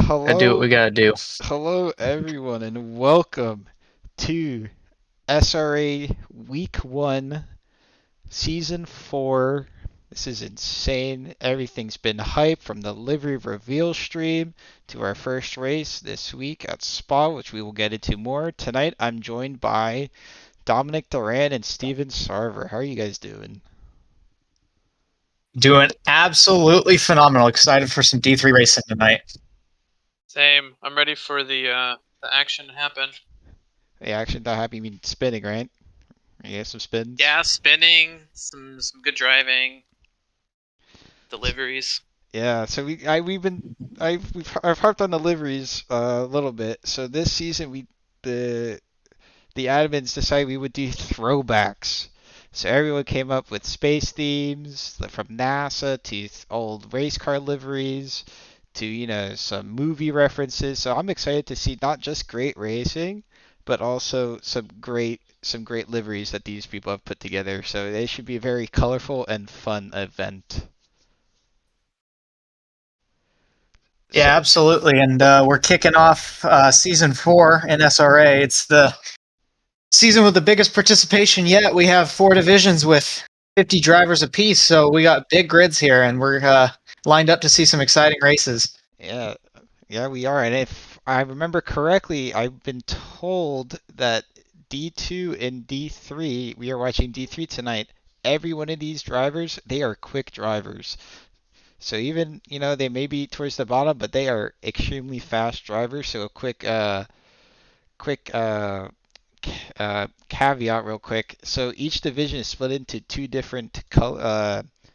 Gotta do what we Hello, gotta do. hello everyone, and welcome to SRA Week 1, Season 4. This is insane. Everything's been hype from the livery reveal stream to our first race this week at Spa, which we will get into more. Tonight I'm joined by Dominic Duran and Steven Sarver. How are you guys doing? Doing absolutely phenomenal. Excited for some D3 racing tonight. Same. I'm ready for the action to happen. The action not happy mean spinning, right? You get some spins? Yeah, spinning, some good driving, deliveries. Yeah, so I've harped on the liveries a little bit. So this season the admins decided we would do throwbacks. So everyone came up with space themes from NASA to old race car liveries to some movie references. So I'm excited to see not just great racing, but also some great liveries that these people have put together. So it should be a very colorful and fun event. So Yeah, absolutely. And we're kicking off season 4 in SRA. It's the season with the biggest participation yet. We have 4 divisions with 50 drivers apiece, so we got big grids here, and we're lined up to see some exciting races. yeah, yeah, we are. And if I remember correctly, I've been told that D2 and D3, we are watching D3 tonight. Every one of these drivers, they are quick drivers. So even, they may be towards the bottom, but they are extremely fast drivers. So a quick caveat real quick. So each division is split into two different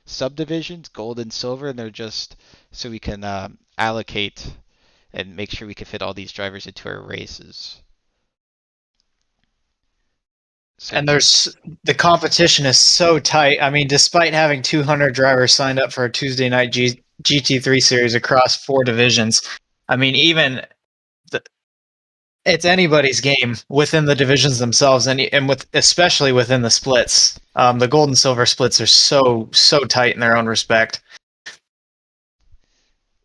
subdivisions, gold and silver, and they're just so we can allocate and make sure we can fit all these drivers into our races. So And the competition is so tight. I mean, despite having 200 drivers signed up for a Tuesday night GT3 series across 4 divisions, I mean, it's anybody's game within the divisions themselves, and especially within the splits. The gold and silver splits are so tight in their own respect.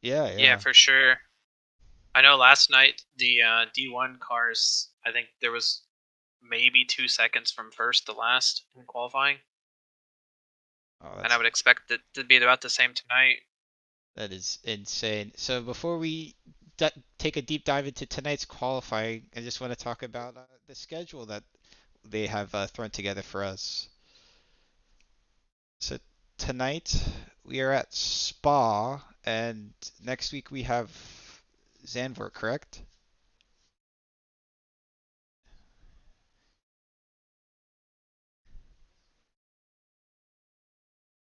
Yeah, for sure. I know last night the D1 cars, I think there was maybe 2 seconds from first to last in qualifying. And I would expect it to be about the same tonight. That is insane. So before we take a deep dive into tonight's qualifying, I just want to talk about the schedule that they have thrown together for us. So tonight we are at Spa, and next week we have Zandvoort, correct?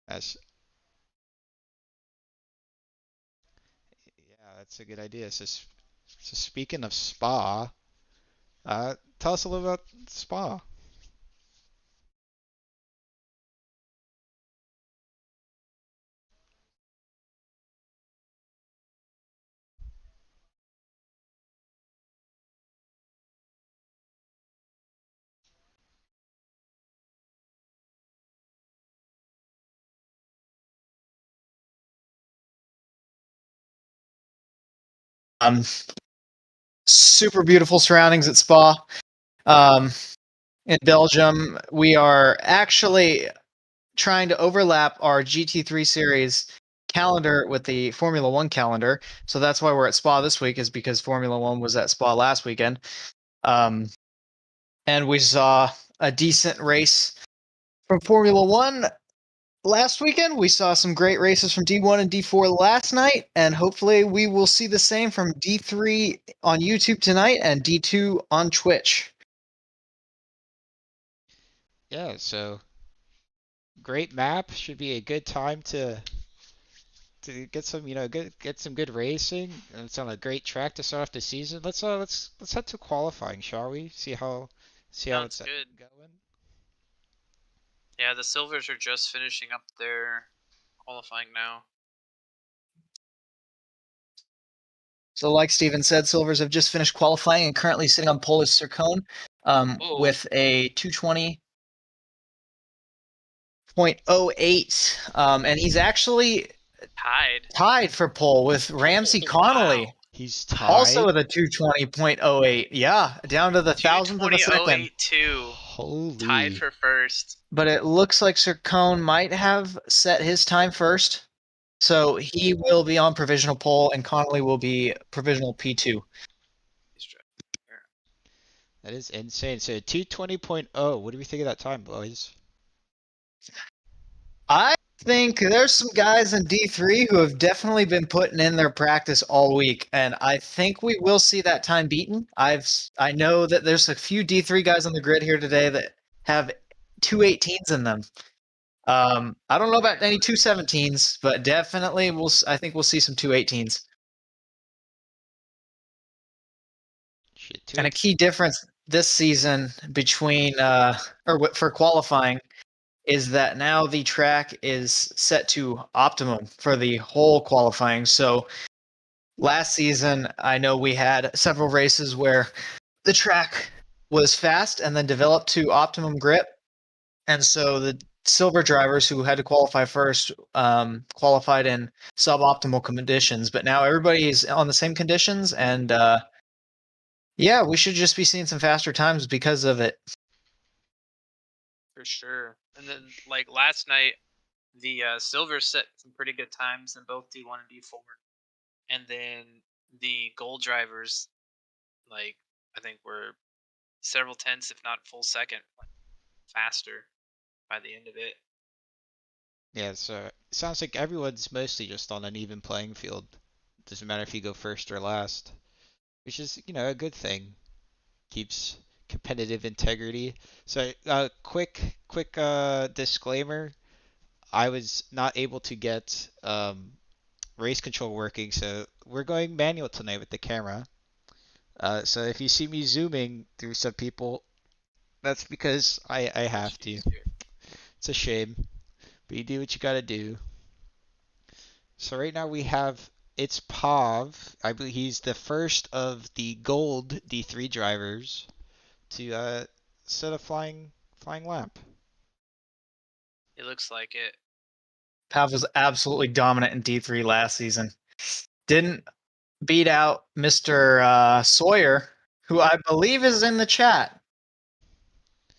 As Yeah, that's a good idea. So speaking of Spa, tell us a little about Spa. Um, Super beautiful surroundings at Spa. Um, in Belgium, we are actually trying to overlap our GT3 series calendar with the Formula One calendar. So that's why we're at Spa this week, is because Formula One was at Spa last weekend. And we saw a decent race from Formula One last weekend. We saw some great races from D1 and D4 last night, and hopefully we will see the same from D3 on YouTube tonight and D2 on Twitch. Yeah, so great map. Should be a good time to get some, get some good racing. And it's on a great track to start off the season. Let's head to qualifying, shall we? See how it's Sounds good. going. Yeah, the silvers are just finishing up their qualifying now. So, like Steven said, Silvers have just finished qualifying and currently sitting on pole is Sircone with a 220.08. And he's actually Tied. tied for pole with Ramsey Connolly. Wow. He's tied. Also with a 220.08. Yeah, down to the thousandth of a second. 220.082. Holy. Tied for first. But it looks like Sir Cone might have set his time first. So he will be on provisional pole, and Connolly will be provisional P2. That is insane. So 220.0. What do we think of that time, boys? I think there's some guys in D3 who have definitely been putting in their practice all week, and I think we will see that time beaten. I know that there's a few D3 guys on the grid here today that have 218s in them. I don't know about any 217s, but definitely I think we'll see some 218s. Shit, And a key difference this season between for qualifying is that now the track is set to optimum for the whole qualifying. So last season, I know we had several races where the track was fast and then developed to optimum grip. And so the silver drivers who had to qualify first qualified in suboptimal conditions. But now everybody's on the same conditions, and yeah, we should just be seeing some faster times because of it. For sure. And then, like, last night, the silver set some pretty good times in both D1 and D4. And then the gold drivers, like, I think were several tenths, if not full second, faster by the end of it. Yeah, so it sounds like everyone's mostly just on an even playing field. Doesn't matter if you go first or last, which is, a good thing. Keeps competitive integrity. So, quick disclaimer. I was not able to get race control working, so we're going manual tonight with the camera. So if you see me zooming through some people, that's because I have to. It's a shame, but you do what you gotta do. So right now we have it's Pav. I believe he's the first of the gold D3 drivers to set a flying lap. It looks like it. Pav was absolutely dominant in D3 last season. Didn't beat out Mr. Sawyer, who I believe is in the chat.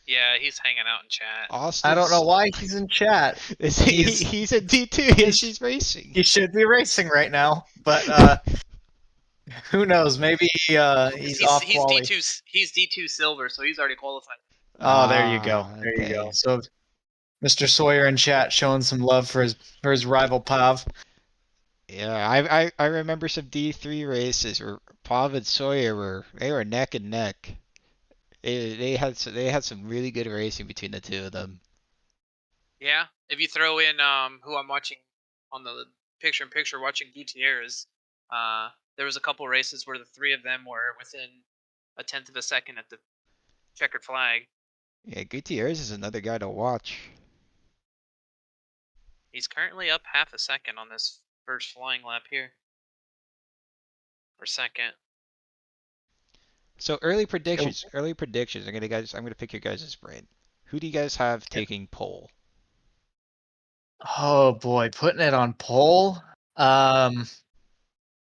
Yeah, he's hanging out in chat. Austin's... I don't know why he's in chat. He's in D2. He's racing. He should be racing right now, but who knows? Maybe he's off quality. He's D2 silver, so he's already qualified. Oh, there you go. There okay. you go. So Mr. Sawyer in chat showing some love for his rival Pav. Yeah, I remember some D3 races where Pav and Sawyer were neck and neck. They had some really good racing between the two of them. Yeah, if you throw in who I'm watching on the picture-in-picture watching Gutierrez, there was a couple races where the three of them were within a tenth of a second at the checkered flag. Yeah, Gutierrez is another guy to watch. He's currently up half a second on this first flying lap here. Or second. So early predictions. I'm gonna pick your guys' brain. Who do you guys have taking pole? Oh boy, putting it on pole. I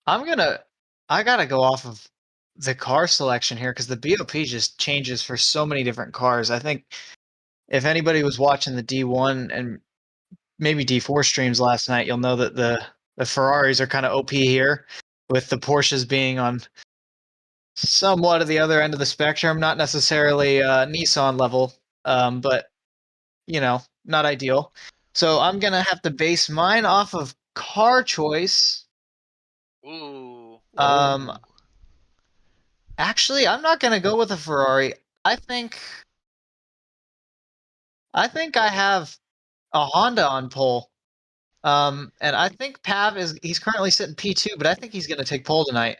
gotta go off of the car selection here because the BOP just changes for so many different cars. I think if anybody was watching the D1 and maybe D4 streams last night, you'll know that the Ferraris are kind of OP here, with the Porsches being on somewhat of the other end of the spectrum, not necessarily Nissan level, but not ideal. So I'm gonna have to base mine off of car choice. Ooh. Actually, I'm not gonna go with a Ferrari. I think I have a Honda on pole. And I think Pav he's currently sitting P2, but I think he's gonna take pole tonight.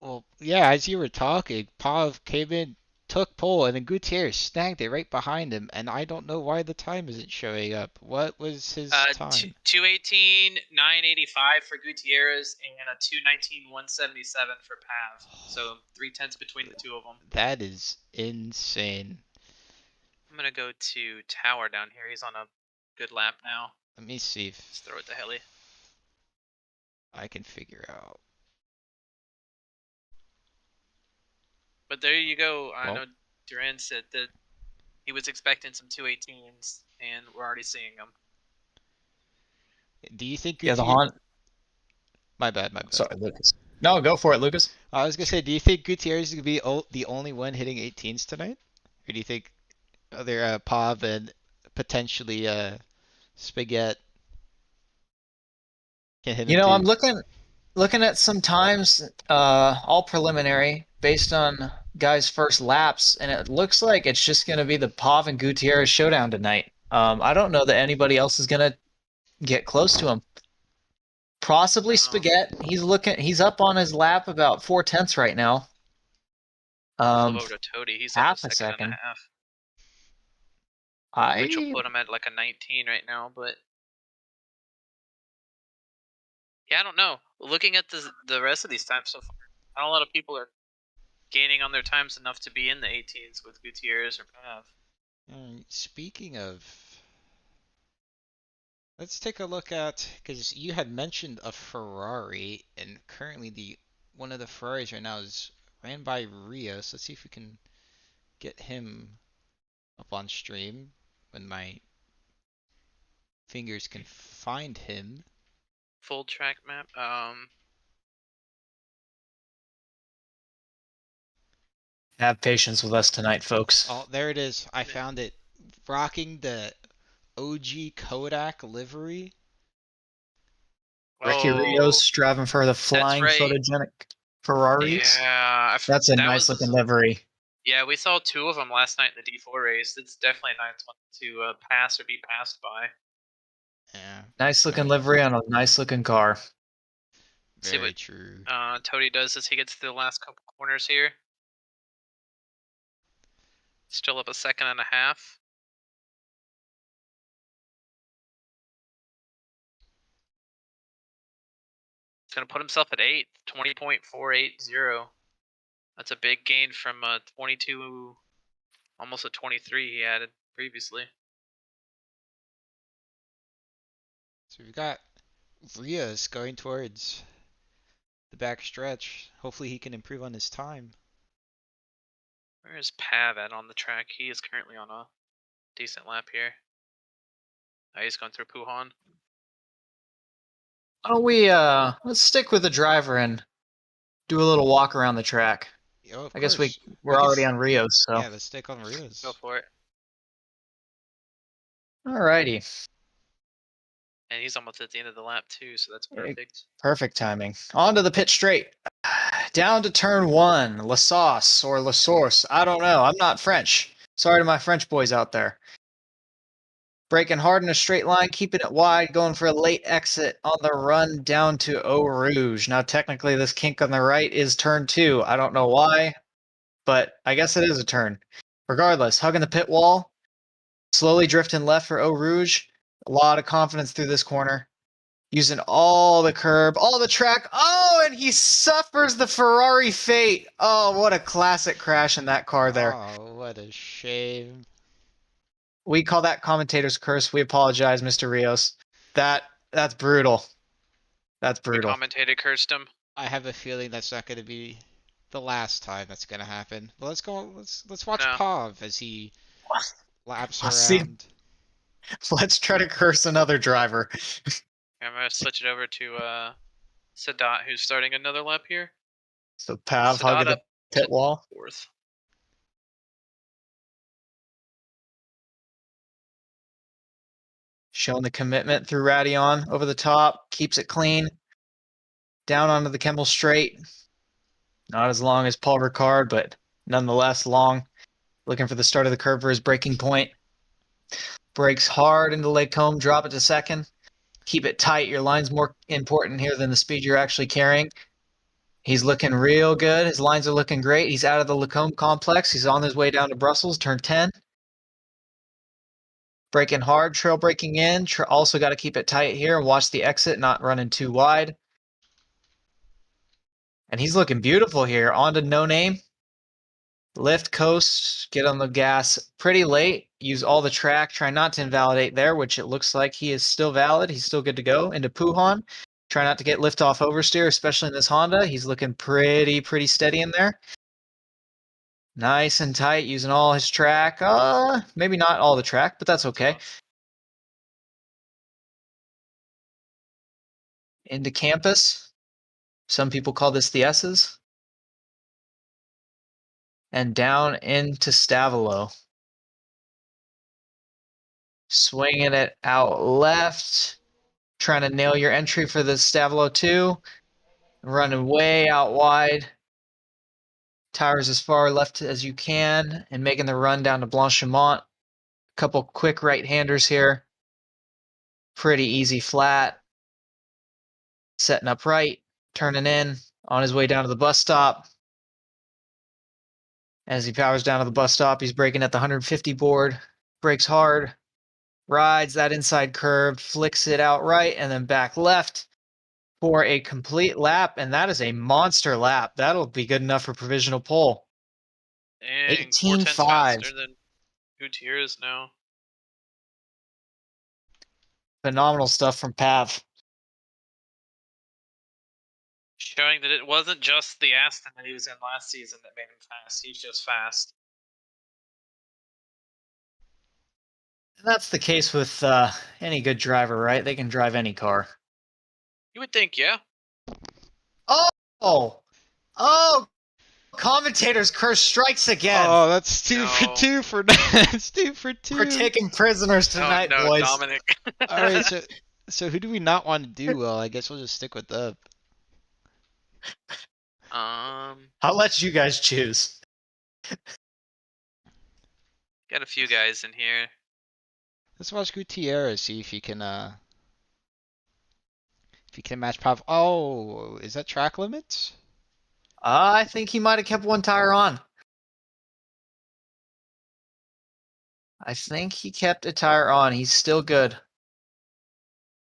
Well, yeah, as you were talking, Pav came in, took pole, and then Gutierrez snagged it right behind him, and I don't know why the time isn't showing up. What was his time? 2:18.985 for Gutierrez and a 2:19.177 for Pav. So 3/10 between the two of them. That is insane. I'm gonna go to Tower down here. He's on a good lap now. Let me see if Just throw it to heli. I can figure out. But there you go. I Well- know Duran said that he was expecting some 218s, and we're already seeing them. Do you think Yeah, the Gutierrez? Honda. My bad. Sorry, Lucas. No, go for it, Lucas. I was gonna say, do you think Gutierrez is gonna be the only one hitting 18s tonight, or do you think other Pav and potentially Spaghetti can hit him I'm too? looking at some times, all preliminary, based on guys' first laps, and it looks like it's just going to be the Pav and Gutierrez showdown tonight. I don't know that anybody else is going to get close to him. Possibly No. Spaghetti. He's up on his lap about 4/10 right now. Flip over to Toady. He's up half a a second and a second. half. I Which will put him at like a 19 right now, but yeah, I don't know. Looking at the rest of these times so far, not a lot of people are gaining on their times enough to be in the 18s with Gutierrez or Pav. Speaking of, let's take a look at, because you had mentioned a Ferrari, and currently one of the Ferraris right now is ran by Rios. Let's see if we can get him up on stream when my fingers can find him. Full track map. have patience with us tonight, folks. Oh, there it is. I found it. Rocking the OG Kodak livery. Ricky Oh, Rios driving for the flying right. photogenic Ferraris. yeah, That's a nice looking livery. Yeah, we saw two of them last night in the D4 race. It's definitely a nice one to pass or be passed by. Yeah. Nice looking livery on a nice looking car. See Very what true. Toady does as he gets to the last couple corners here. Still up a second and a half. He's going to put himself at 8, 20.480. That's a big gain from 22, almost a 23 he added previously. So we've got Rios going towards the back stretch. Hopefully he can improve on his time. Where is Pav at on the track? He is currently on a decent lap here. Oh, he's going through Puhan. Why don't we let's stick with the driver and do a little walk around the track. Oh, of I guess course. we're already on Rios, so Yeah, let's stick on Rios. Go for it. alrighty. And he's almost at the end of the lap too, so that's perfect. Perfect timing. On to the pit straight. Down to turn 1. La Sauce or La Source. I don't know. I'm not French. Sorry to my French boys out there. Braking hard in a straight line, keeping it wide, going for a late exit on the run down to Eau Rouge. Now, technically, this kink on the right is turn 2. I don't know why, but I guess it is a turn. Regardless, hugging the pit wall, slowly drifting left for Eau Rouge. A lot of confidence through this corner. Using all the curb, all the track. Oh, and he suffers the Ferrari fate. Oh, what a classic crash in that car there. Oh, what a shame. We call that commentator's curse. We apologize, Mr. Rios. That's brutal. That's brutal. The commentator cursed him. I have a feeling that's not going to be the last time that's going to happen. But let's go. Let's watch No. Pav as he laps I'll see. around. Let's try to curse another driver. I'm gonna switch it over to Sadat, who's starting another lap here. So Pav Sadat hugging the up pit to wall. 4th. Showing the commitment through Radion over the top. Keeps it clean. Down onto the Kemmel straight. Not as long as Paul Ricard, but nonetheless long. Looking for the start of the curve for his braking point. Brakes hard into Lake Combe. Drop it to second. Keep it tight. Your line's more important here than the speed you're actually carrying. He's looking real good. His lines are looking great. He's out of the Lacombe complex. He's on his way down to Brussels, turn 10. Braking hard, trail braking in. Also got to keep it tight here and watch the exit, not running too wide. And he's looking beautiful here. On to No Name. Lift, coast, get on the gas pretty late. Use all the track. Try not to invalidate there, which it looks like he is still valid. He's still good to go. Into Puhan. Try not to get lift off oversteer, especially in this Honda. He's looking pretty steady in there. Nice and tight, using all his track. Maybe not all the track, but that's okay. Into campus. Some people call this the S's. And down into Stavilo. Swinging it out left. Trying to nail your entry for the Stavilo 2. Running way out wide. Tires as far left as you can. And making the run down to Blanchimont. Couple quick right-handers here. Pretty easy flat. Setting up right. Turning in. On his way down to the bus stop. As he powers down to the bus stop, he's braking at the 150 board. Brakes hard. Rides that inside curve. Flicks it out right. And then back left for a complete lap. And that is a monster lap. That'll be good enough for provisional pole. Dang, 18.5. faster than Gutierrez now. Phenomenal stuff from Pav. Showing that it wasn't just the Aston that he was in last season that made him fast. He's just fast. And that's the case with any good driver, right? They can drive any car. You would think, yeah. Oh! Commentator's curse strikes again. Oh, that's two No. for two for that's 2 for 2. We're taking prisoners tonight, no, boys. Dominic. All right, so who do we not want to do? Well, I guess we'll just stick with the. I'll let you guys choose. Got a few guys in here. Let's watch Gutierrez, see if he can match Pav. Oh, is that track limits? I think he might have kept one tire on. I think he kept a tire on. He's still good.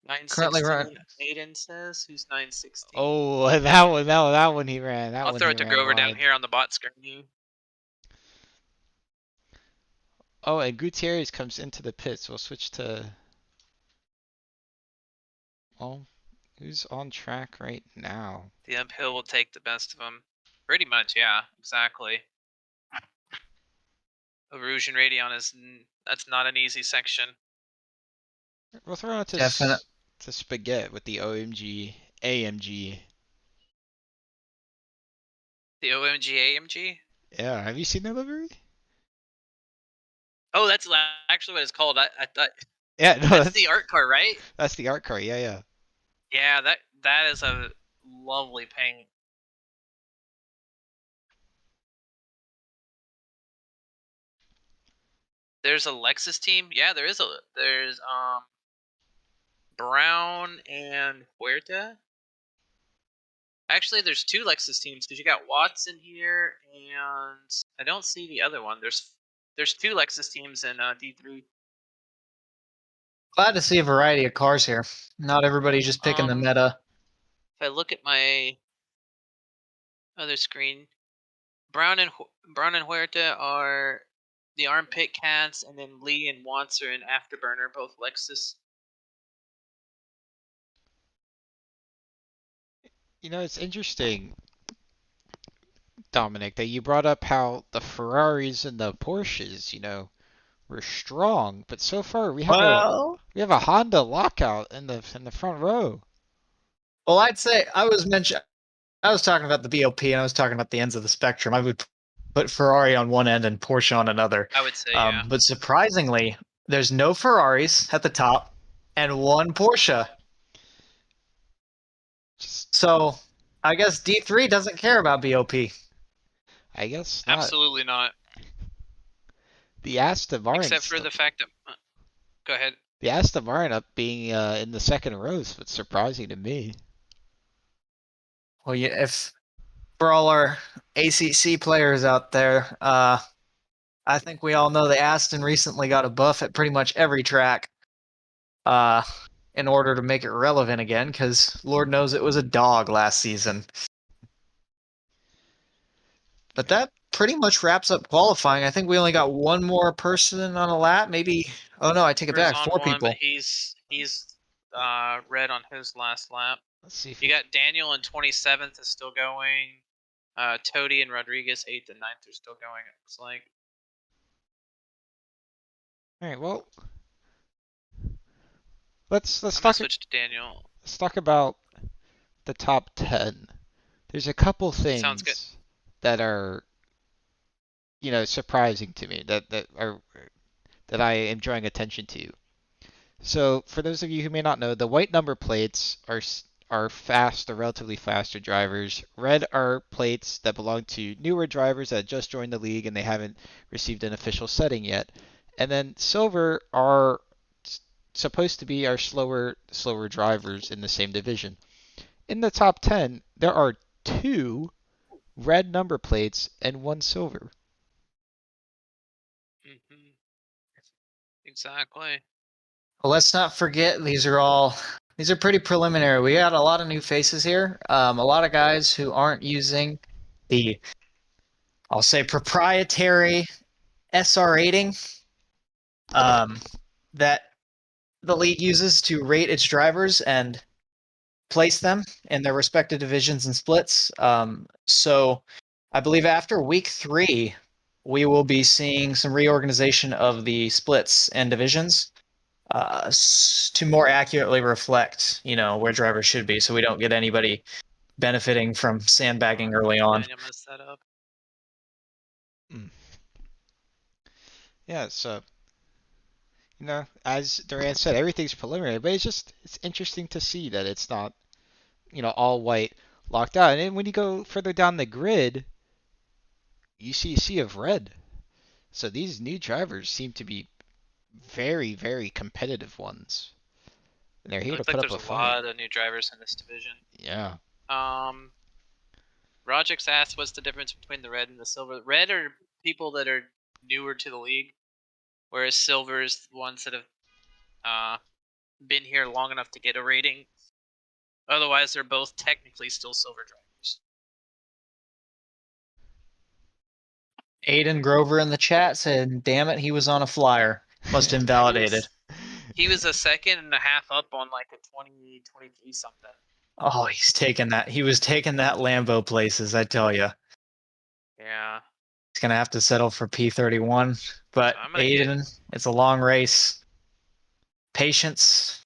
916. Currently run- Aiden says, who's 916? Oh, that one he ran. I'll throw it to Grover down here on the bot screen. Oh, and Gutierrez comes into the pits. We'll switch to. Oh, who's on track right now? The uphill will take the best of them. Pretty much, yeah, exactly. Erosion Radion that's not an easy section. We'll throw it to Spaghetti with the OMG AMG. The OMG AMG? Yeah, have you seen their livery? Oh, that's actually what it's called. I thought Yeah, no, that's the art car, right? That's the art car. Yeah. Yeah, that is a lovely paint. There's a Lexus team. Yeah, there's Brown and Huerta. Actually, there's 2 Lexus teams because you got Watts in here, and I don't see the other one. There's 2 Lexus teams in D3. Glad to see a variety of cars here. Not everybody just picking the meta. If I look at my other screen, Brown and Huerta are the armpit cats, and then Lee and Watts are in Afterburner, both Lexus. You know, it's interesting, Dominic, that you brought up how the Ferraris and the Porsches, were strong, but so far we have a Honda lockout in the front row. Well, I'd say I was talking about the BOP and I was talking about the ends of the spectrum. I would put Ferrari on one end and Porsche on another. I would say, yeah. But surprisingly, there's no Ferraris at the top and one Porsche. So I guess D3 doesn't care about BOP. I guess not. Absolutely not. The Aston Martin. Except for the fact that. Go ahead. The Aston Martin up being in the second row is what's surprising to me. Well, yeah, if for all our ACC players out there, I think we all know the Aston recently got a buff at pretty much every track in order to make it relevant again, because Lord knows it was a dog last season. But that pretty much wraps up qualifying. I think we only got one more person on a lap. Maybe. Oh no, I take it back. 4 people. He's red on his last lap. Let's see. You got Daniel in 27th is still going. Toady and Rodriguez 8th and 9th are still going. It looks like. All right, well, let's I'm gonna talk switch to Daniel. let's talk about the top 10. There's a couple Sounds good. things that are, surprising to me that I am drawing attention to. So, for those of you who may not know, the white number plates are fast or relatively faster drivers. Red are plates that belong to newer drivers that just joined the league and they haven't received an official setting yet. And then silver are supposed to be our slower drivers in the same division. In the top 10, there are 2 red number plates and 1 silver. Mm-hmm. Exactly. Well, let's not forget these are pretty preliminary. We got a lot of new faces here. A lot of guys who aren't using the, I'll say, proprietary SR rating that the league uses to rate its drivers and place them in their respective divisions and splits. So I believe after week 3, we will be seeing some reorganization of the splits and divisions to more accurately reflect, where drivers should be, so we don't get anybody benefiting from sandbagging early on. Daniel messed that up. Yeah, so as Duran said, everything's preliminary, but it's interesting to see that it's not, all white locked out. And then when you go further down the grid, you see a sea of red. So these new drivers seem to be very, very competitive ones. And they're It here to looks put like up there's a a fight. lot of new drivers in this division. Yeah. Rojix asked, "What's the difference between the red and the silver?" Red are people that are newer to the league, whereas silver is the ones that have been here long enough to get a rating. Otherwise, they're both technically still silver drivers. Aiden Grover in the chat said, "Damn it, he was on a flyer. Must invalidate it." He was a second and a half up on like a 2023 something. Oh, he's taking that. He was taking that Lambo places, I tell you. Yeah. He's gonna have to settle for P31. But Aiden, it's a long race. Patience,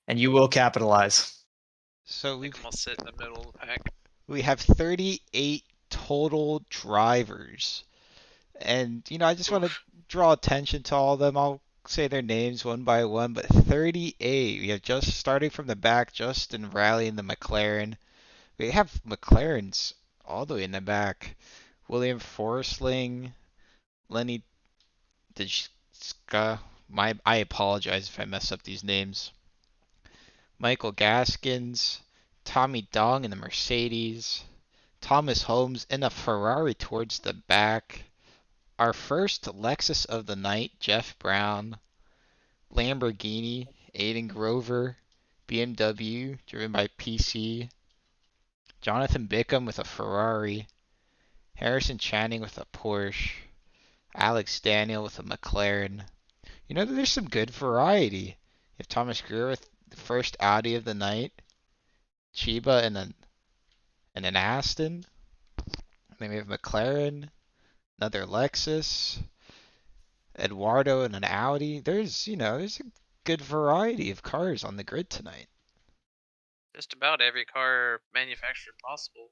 and you will capitalize. So we'll sit in the middle of the pack. We have 38 total drivers. And, I just want to draw attention to all of them. I'll say their names one by one, but 38. We have just starting from the back, Justin Riley in the McLaren. We have McLarens all the way in the back. William Forsling, Lenny Dijkska. I apologize if I mess up these names. Michael Gaskins, Tommy Dong in the Mercedes, Thomas Holmes in a Ferrari towards the back. Our first Lexus of the night, Jeff Brown. Lamborghini, Aiden Grover. BMW, driven by PC. Jonathan Bickham with a Ferrari. Harrison Channing with a Porsche. Alex Daniel with a McLaren. There's some good variety. You have Thomas Greer with the first Audi of the night. Chiba and an Aston. Then we have McLaren, another Lexus, Eduardo and an Audi. There's a good variety of cars on the grid tonight. Just about every car manufacturer possible.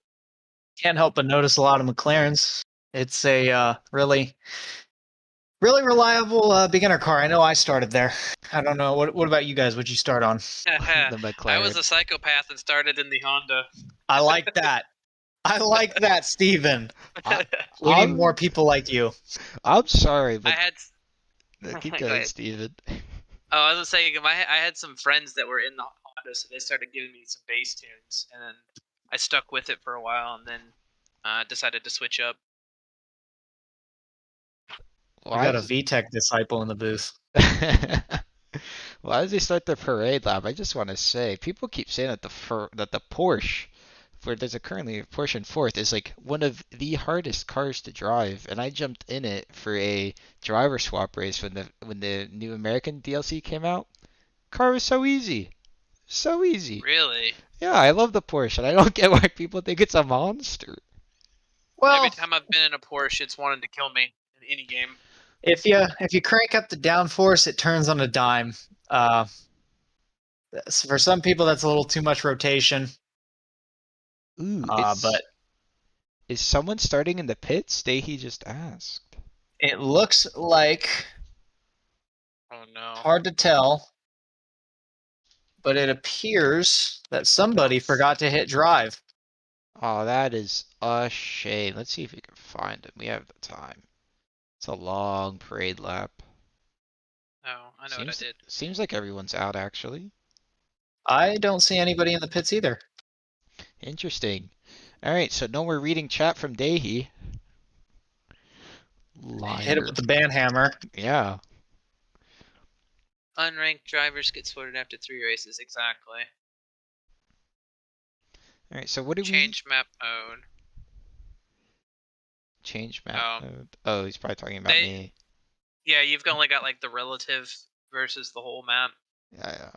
Can't help but notice a lot of McLarens. It's a really reliable beginner car. I know I started there. I don't know. What about you guys? What'd you start on? The McLaren. I was a psychopath and started in the Honda. I like that. I like that, Steven. We need more people like you. I'm sorry, but keep going, ahead. Steven. Oh, I was saying, I had some friends that were in the Honda, so they started giving me some bass tunes, and then I stuck with it for a while, and then decided to switch up. We got a VTech disciple in the booth. Well, as they start the parade lap, I just want to say, people keep saying that the Porsche, where there's currently a Porsche in fourth, is like one of the hardest cars to drive, and I jumped in it for a driver swap race when the new American DLC came out. Car was so easy. So easy. Really? Yeah, I love the Porsche, and I don't get why people think it's a monster. Well, Every time I've been in a Porsche, it's wanted to kill me in any game. if you crank up the downforce, it turns on a dime. For some people, that's a little too much rotation. Ooh, But is someone starting in the pits? He just asked. it looks like Oh no. hard to tell, but it appears that somebody forgot to hit drive. Oh, that is a shame. Let's see if we can find him. We have the time. It's a long parade lap. Oh, I know what I did. Seems like everyone's out actually. I don't see anybody in the pits either. Interesting. All right, so no more reading chat from Dahi. Hit it with the band hammer. Yeah. Unranked drivers get sorted after 3 races. Exactly. All right, so what do we Change map mode? change map mode? Oh, he's probably talking about me. Yeah, you've only got like the relative versus the whole map. Yeah.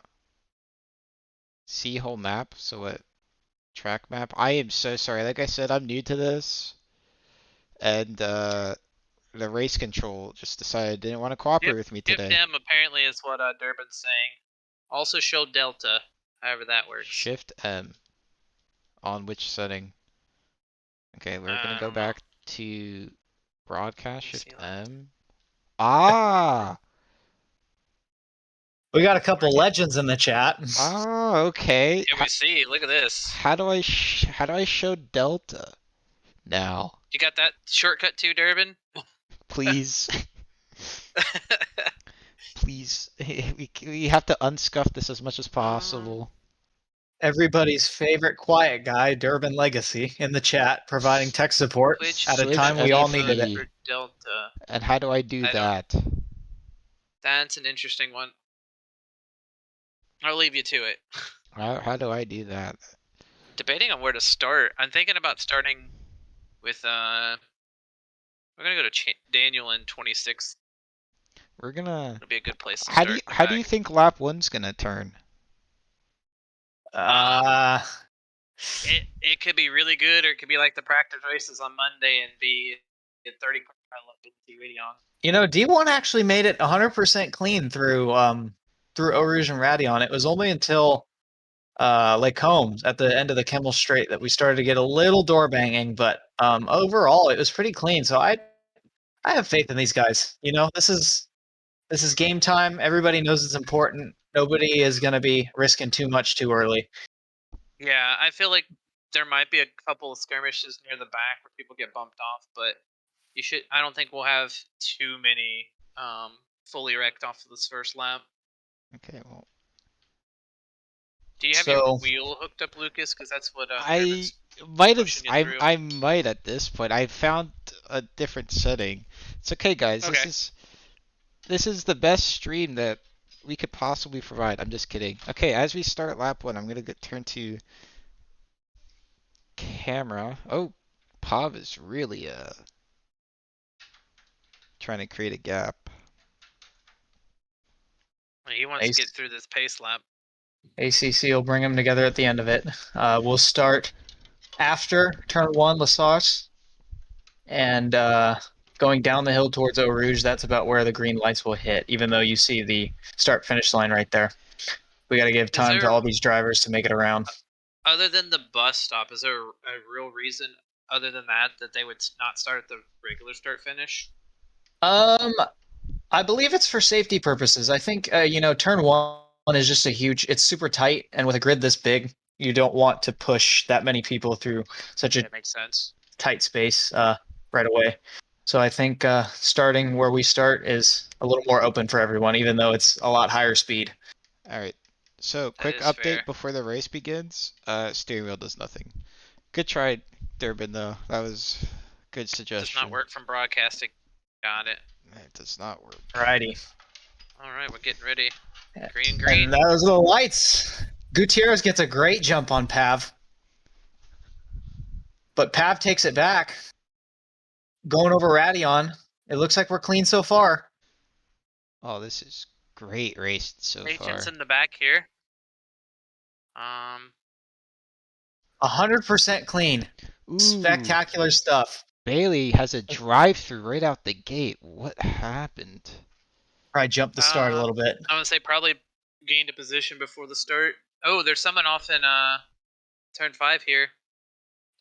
See whole map. So what? Track map. I am so sorry. Like I said, I'm new to this, and the race control just decided didn't want to cooperate with me today. Shift M apparently is what Durbin's saying. Also show Delta, however that works. Shift M. On which setting? Okay, we're gonna go back to broadcast. Shift M. Ah. We got a couple legends in the chat. Ah, okay. Yeah, we see. Look at this. How do I show Delta now? You got that shortcut too, Durbin? Please. Please. We have to unscuff this as much as possible. Everybody's favorite quiet guy, Durbin Legacy, in the chat, providing tech support at a time we all needed it. For Delta. And how do I do that? That's an interesting one. I'll leave you to it. How do I do that? Debating on where to start. I'm thinking about starting with we're gonna go to Daniel in 26. We're gonna. It'll be a good place to start. How do you think lap 1's gonna turn? It could be really good, or it could be like the practice races on Monday and be at 30 lap in Radeon. You know, D1 actually made it 100% clean through Eau Rouge and Radeon. It was only until Lake Holmes at the end of the Kemmel Straight that we started to get a little door banging, but overall it was pretty clean. So I have faith in these guys. You know, this is game time. Everybody knows it's important. Nobody is going to be risking too much too early. Yeah, I feel like there might be a couple of skirmishes near the back where people get bumped off, but I don't think we'll have too many fully wrecked off of this first lap. Okay, well. Do you have your wheel hooked up, Lucas? Because that's what I might have. I might at this point. I found a different setting. It's okay, guys. Okay. This is the best stream that we could possibly provide. I'm just kidding. Okay, as we start lap 1, I'm gonna turn to camera. Oh, Pav is really trying to create a gap. He wants to get through this pace lap. ACC will bring them together at the end of it. We'll start after turn 1, Lassage, and going down the hill towards Eau Rouge. That's about where the green lights will hit, even though you see the start-finish line right there. We got to give time to all these drivers to make it around. Other than the bus stop, is there a real reason other than that they would not start at the regular start-finish? I believe it's for safety purposes. I think, turn 1 is just it's super tight, and with a grid this big, you don't want to push that many people through such a makes sense. Tight space right away. So I think starting where we start is a little more open for everyone, even though it's a lot higher speed. All right. So quick update before the race begins. Steering wheel does nothing. Good try, Durbin, though. That was a good suggestion. Does not work from broadcasting. Got it. It does not work. Alrighty. All right, we're getting ready. Green. And those are the lights. Gutierrez gets a great jump on Pav. But Pav takes it back. Going over Radeon. It looks like we're clean so far. Oh, this is great race so far. Agents in the back here. 100% clean. Ooh. Spectacular stuff. Bailey has a drive-through right out the gate. What happened? Probably jumped the start a little bit. I'm gonna say probably gained a position before the start. Oh, there's someone off in turn 5 here.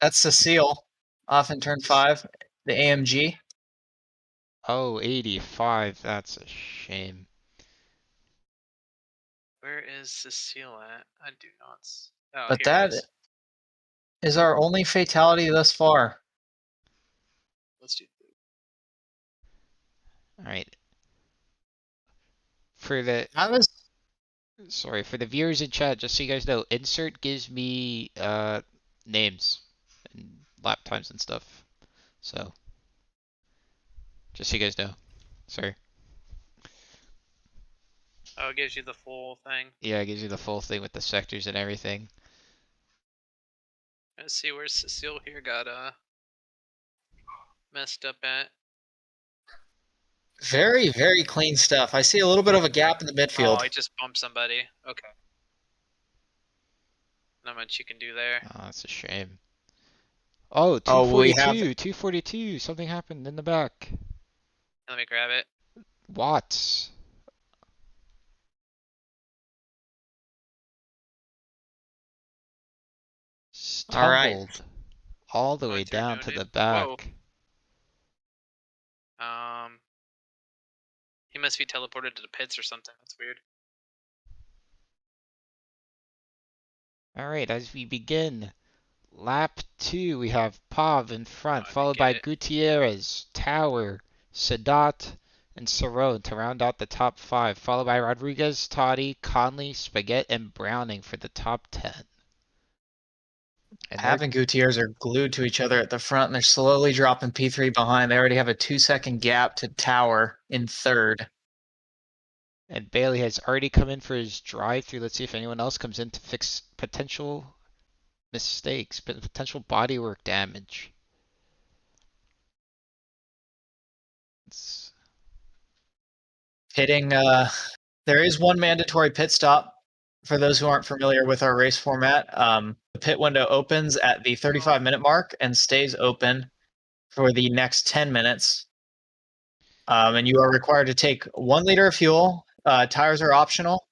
That's Cecile off in turn 5, the AMG. Oh, 85. That's a shame. Where is Cecile at? I do not. Oh, But here that it is. is our only fatality thus far. Let's do. All right. For the I was for the viewers in chat, just so you guys know, insert gives me names and lap times and stuff. So just so you guys know. Sorry. Oh, it gives you the full thing. Yeah, it gives you the full thing with the sectors and everything. Let's see where Cecile here got messed up at. very, very clean stuff. I see a little bit of a gap in the midfield. Oh, I just bumped somebody. Okay. Not much you can do there. Oh, that's a shame. Oh, Oh, we 242, have 242. Something happened in the back. Let me grab it. Watts. All right. Stumbled all the Going way through down no to new- the Whoa. back. He must be teleported to the pits or something. That's weird. All right, as we begin, lap 2, we have Pav in front, Oh, I followed didn't by get it. Gutierrez, Tower, Sadat, and Cerrone to round out the top 5, followed by Rodriguez, Toddy, Conley, Spaghetti, and Browning for the top 10. And Pav and Gutierrez are glued to each other at the front, and they're slowly dropping P3 behind. They already have a 2-second gap to Tower in third. And Bailey has already come in for his drive-through. Let's see if anyone else comes in to fix potential mistakes, potential bodywork damage. It's... Pitting, there is one mandatory pit stop for those who aren't familiar with our race format. The pit window opens at the 35-minute mark and stays open for the next 10 minutes. And you are required to take 1 liter of fuel. Tires are optional,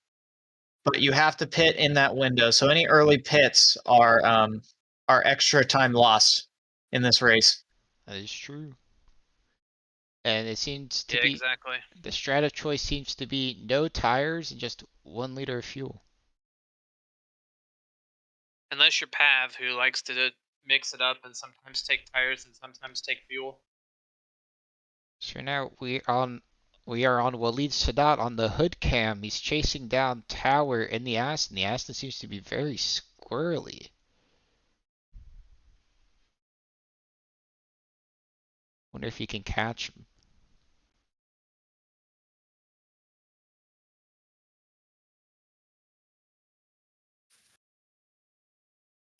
but you have to pit in that window. So any early pits are extra time lost in this race. That is true. And it seems to Yeah, be exactly. the strat of choice seems to be no tires and just 1 liter of fuel. Unless you're Pav, who likes to mix it up and sometimes take tires and sometimes take fuel. So now we are on Waleed Sadat on the hood cam. He's chasing down Tower in the Aston. The Aston seems to be very squirrely. Wonder if he can catch him.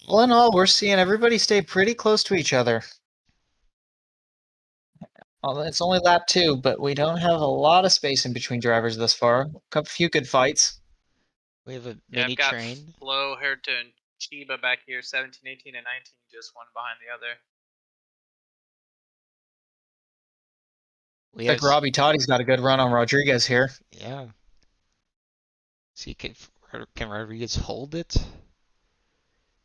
All in all, we're seeing everybody stay pretty close to each other. It's only lap 2, but we don't have a lot of space in between drivers thus far. A few good fights. We have a Yeah, mini I've got train. Flo, Herta, and Chiba back here, 17, 18, and 19, just one behind the other. We Looks have like Robbie Toddy's got a good run on Rodriguez here. yeah. See, can Rodriguez hold it?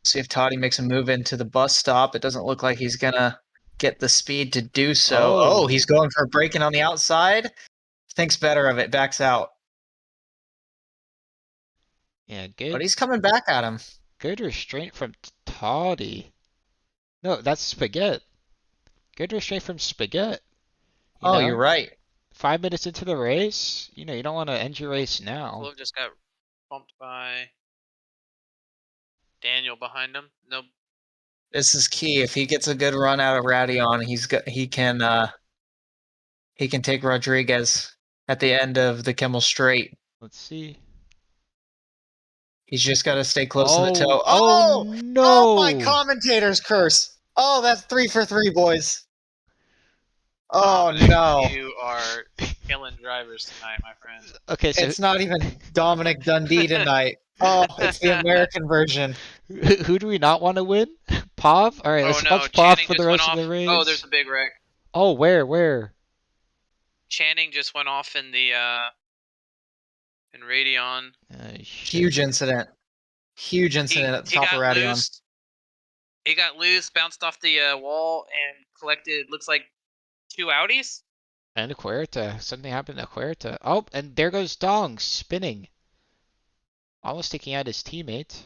See if Toddy makes a move into the bus stop. It doesn't look like he's gonna get the speed to do so. Oh. Oh, he's going for a break-in on the outside. Thinks better of it, backs out. Yeah, But good. he's coming back at him. Good restraint from Toddy. No, that's Spaghetti. Good restraint from Spaghetti. You Oh, know, you're right. 5 minutes into the race, you know, you don't want to end your race now. Flo just got bumped by Daniel behind him. Nope. This is key. If he gets a good run out of Radion, he can take Rodriguez at the end of the Kimmel Straight. Let's see. He's just got to stay close to the toe. Oh Oh my no! commentator's curse. Oh, that's 3 for 3, boys. Oh no. You are killing drivers tonight, my friend. Okay, so It's not even Dominic Dundee tonight. Oh, it's the American version. who do we not want to win? Pav? Alright, Oh let's no, watch Pav Channing for the just went rest of off. the race. Oh, there's a big wreck. Oh, where? Channing just went off in the in Radeon. Shit. Huge incident. Huge incident at the He top of got Radeon. loose. He got loose, bounced off the wall, and collected looks like 2 Audis. And Huerta. Something happened to Huerta. Oh, and there goes Dong, spinning. Almost taking out his teammate.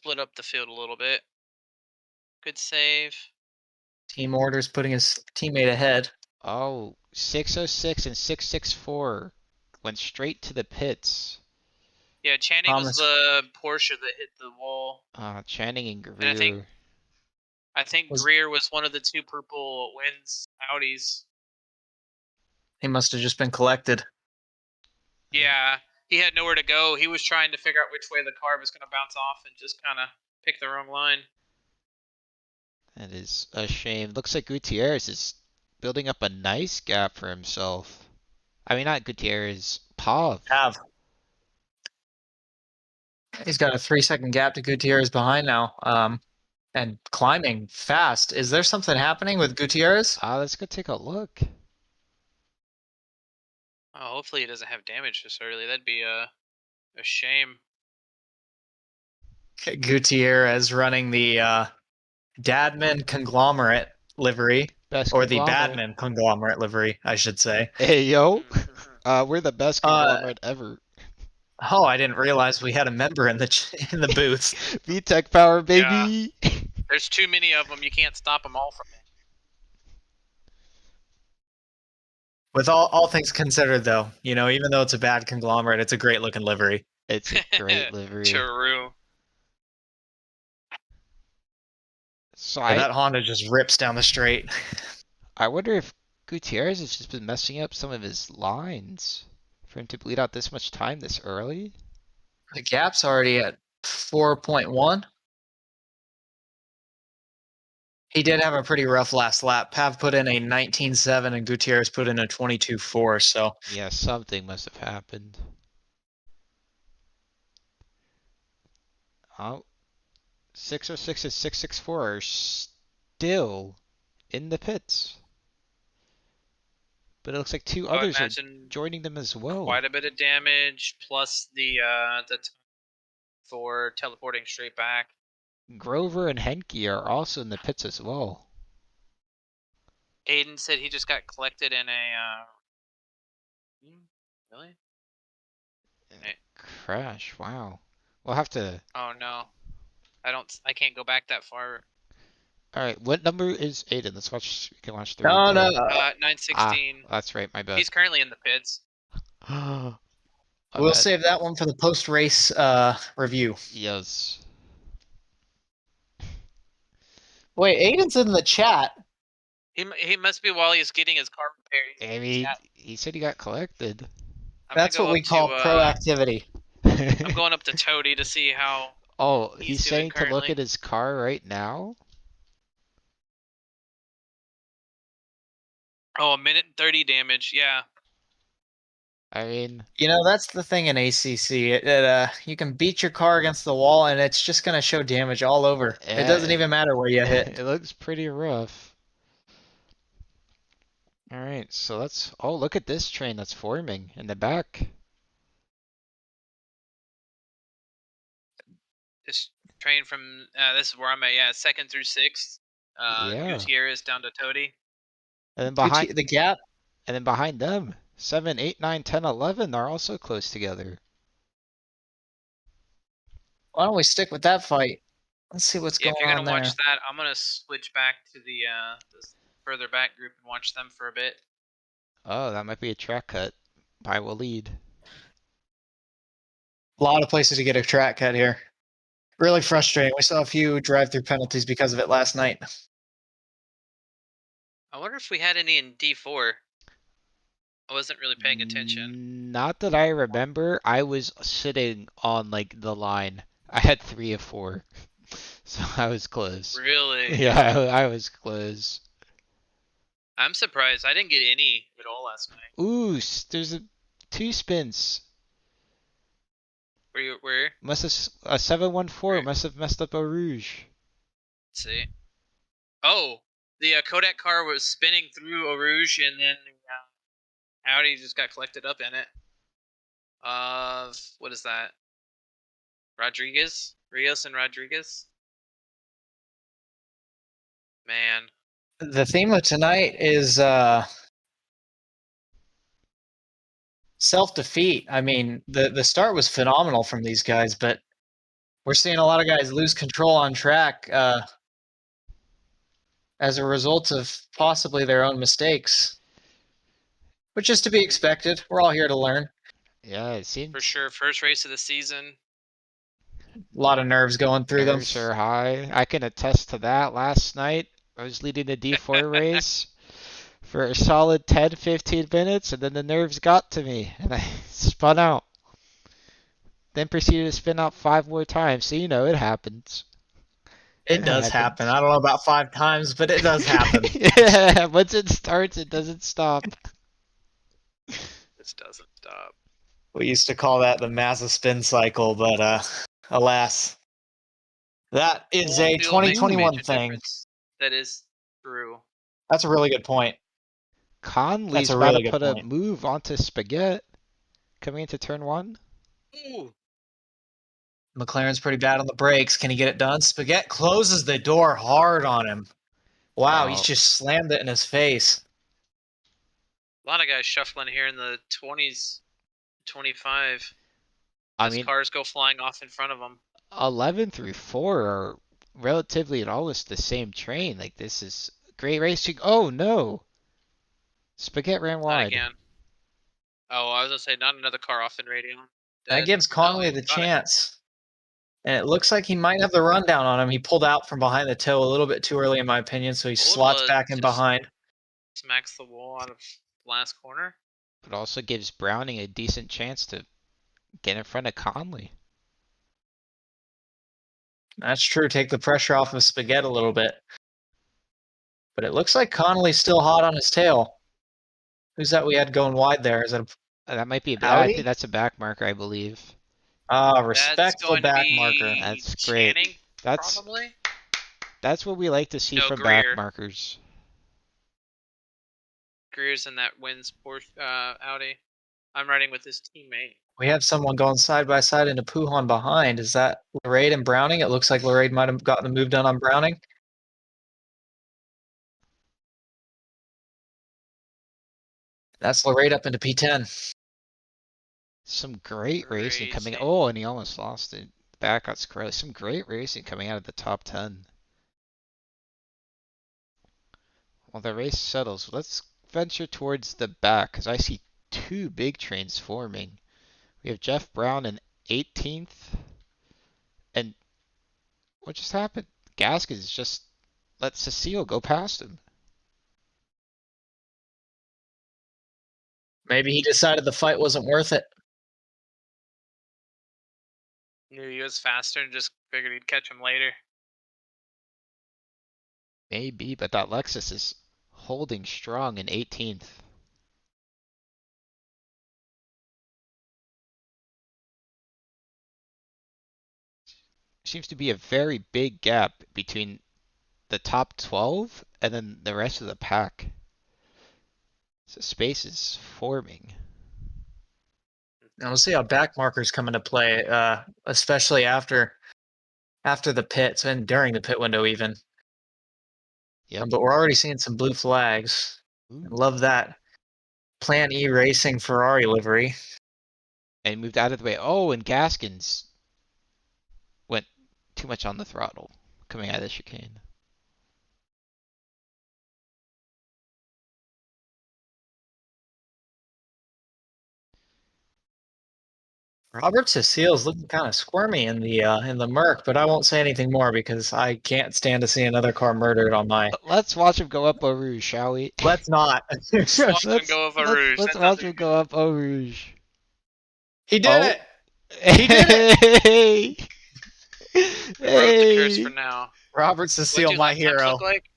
Split up the field a little bit. Good save. Team orders putting his teammate ahead. Oh, 606 and 664 went straight to the pits. Yeah, Channing was Thomas. the Porsche that hit the wall. Channing and And Greer. I think Was- Greer was one of the 2 purple wins Audis. He must have just been collected. Yeah, he had nowhere to go. He was trying to figure out which way the car was going to bounce off and just kind of picked the wrong line. That is a shame. Looks like Gutierrez is building up a nice gap for himself. I mean, not Gutierrez, Pav. Have. He's got a 3-second gap to Gutierrez behind now. And climbing fast. Is there something happening with Gutierrez? Let's go take a look. Oh, hopefully he doesn't have damage this early. That'd be a shame. Gutierrez running the Dadman conglomerate livery. Best Or the conglomerate. Badman conglomerate livery, I should say. Hey, yo. We're the best conglomerate ever. Oh, I didn't realize we had a member in the booth. VTech power, baby. There's too many of them. You can't stop them all from it. With all things considered, though, even though it's a bad conglomerate, it's a great looking livery. It's a great livery. True. So That Honda just rips down the straight. I wonder if Gutierrez has just been messing up some of his lines for him to bleed out this much time this early. The gap's already at 4.1. He did have a pretty rough last lap. Pav put in a 19.7 and Gutierrez put in a 22.4, so Yeah, something must have happened. Oh, 606 and 664 are still in the pits. But it looks like 2 others are joining them as well. Quite a bit of damage, plus the time for teleporting straight back. Grover and Henke are also in the pits as well. Aiden said he just got collected in a really? Crash, wow. We'll have to... Oh no. I can't go back that far. Alright, what number is Aiden? Let's watch, we can watch the no. 916. That's right, my bad. He's currently in the pits. We'll save that one for the post-race review. Yes. Wait, Aiden's in the chat. He must be while he's getting his car repaired. Amy, he said he got collected. That's what we call proactivity. I'm going up to Toady to see how. Oh, he's he's doing saying to look currently. at his car right now? Oh, 1:30 damage. Yeah. I mean... That's the thing in ACC. You can beat your car against the wall, and it's just going to show damage all over. It doesn't even matter where you hit. It looks pretty rough. Alright, so let's... Oh, look at this train that's forming in the back. This train from this is where I'm at. Yeah, 2nd through 6th. Yeah. Gutierrez down to Toady. And then behind... The gap. And then behind them, 7, 8, 9, 10, 11 are also close together. Why don't we stick with that fight? Let's see what's going If you're on gonna there. watch that, I'm gonna switch back to the this further back group and watch them for a bit. Oh, that might be a track cut by Waleed. A lot of places to get a track cut here. Really frustrating. We saw a few drive-through penalties because of it last night. I wonder if we had any in D4. I wasn't really paying attention. Not that I remember. I was sitting on like the line. I had 3 of 4. So I was close. Really? Yeah, I was close. I'm surprised. I didn't get any at all last night. Ooh, there's 2 spins. Where? Must have a 714 Where? must have messed up Eau Rouge. Let's see. Oh, the Kodak car was spinning through Eau Rouge, and then Audi just got collected up in it. What is that? Rodriguez? Rios and Rodriguez? Man. The theme of tonight is self-defeat. I mean, the start was phenomenal from these guys, but we're seeing a lot of guys lose control on track as a result of possibly their own mistakes, which is to be expected. We're all here to learn. Yeah, it seems For sure, first race of the season. A lot of nerves going through them. nerves are high. I can attest to that. Last night, I was leading the D4 race for a solid 10-15 minutes, and then the nerves got to me, and I spun out. Then proceeded to spin out 5 more times, so you know it happens. It does happen. I don't know about 5 times, but it does happen. Yeah, once it starts, it doesn't stop. This doesn't stop. We used to call that the massive spin cycle, but alas, that is a 2021 thing. That is true. That's a really good point. Conley's That's a about really to good put a point. move onto Spaghetti coming into turn 1. Ooh. McLaren's pretty bad on the brakes. Can he get it done? Spaghetti closes the door hard on him. Wow, he's just slammed it in his face. A lot of guys shuffling here in the 20s, 25. I As mean, cars go flying off in front of them. 11 through 4 are relatively at almost the same train. Like, this is great racing. Oh, no. Spaghetti ran Not wide. again. Oh, I was going to say, not another car off in radio. That gives Conley the got chance. And it looks like he might have the rundown on him. He pulled out from behind the toe a little bit too early, in my opinion, so he slots back in behind. Smacks the wall out of the last corner. But also gives Browning a decent chance to get in front of Conley. That's true. Take the pressure off of Spaghetti a little bit. But it looks like Connolly's still hot on his tail. Who's that we had going wide there? Is that That might be a Audi? I think that's a back marker, I believe. Respectful back marker. That's great. Channing, That's probably? That's what we like to see from Greer. back markers. Greer's in that wins Porsche Audi. I'm riding with his teammate. We have someone going side by side into Puhan behind. Is that Lorade and Browning? It looks like Lorade might have gotten the move done on Browning. That's Lorade up into P10. Some great racing coming. Oh, and he almost lost it. Back got screwed. Some great racing coming out of the top 10. Well, the race settles. Let's venture towards the back because I see 2 big trains forming. We have Jeff Brown in 18th. And what just happened? Gaskins just let Cecile go past him. Maybe he decided the fight wasn't worth it. Knew he was faster and just figured he'd catch him later. Maybe, but that Lexus is holding strong in 18th. Seems to be a very big gap between the top 12 and then the rest of the pack. So space is forming. Now we'll see how back markers come into play, especially after the pits and during the pit window even. Yep. But we're already seeing some blue flags. Love that. Plan E Racing Ferrari livery. And moved out of the way. Oh, and Gaskins went too much on the throttle coming out of the chicane. Robert Cecile's looking kind of squirmy in the Merc, but I won't say anything more because I can't stand to see another car murdered on my. Let's watch him go up Eau Rouge, shall we? Let's not. Let's watch him go up Eau Rouge. Let's watch him go up Eau Rouge. He did it. He did it. Wrote the curse for now. Robert Cecile, my hero. Look like?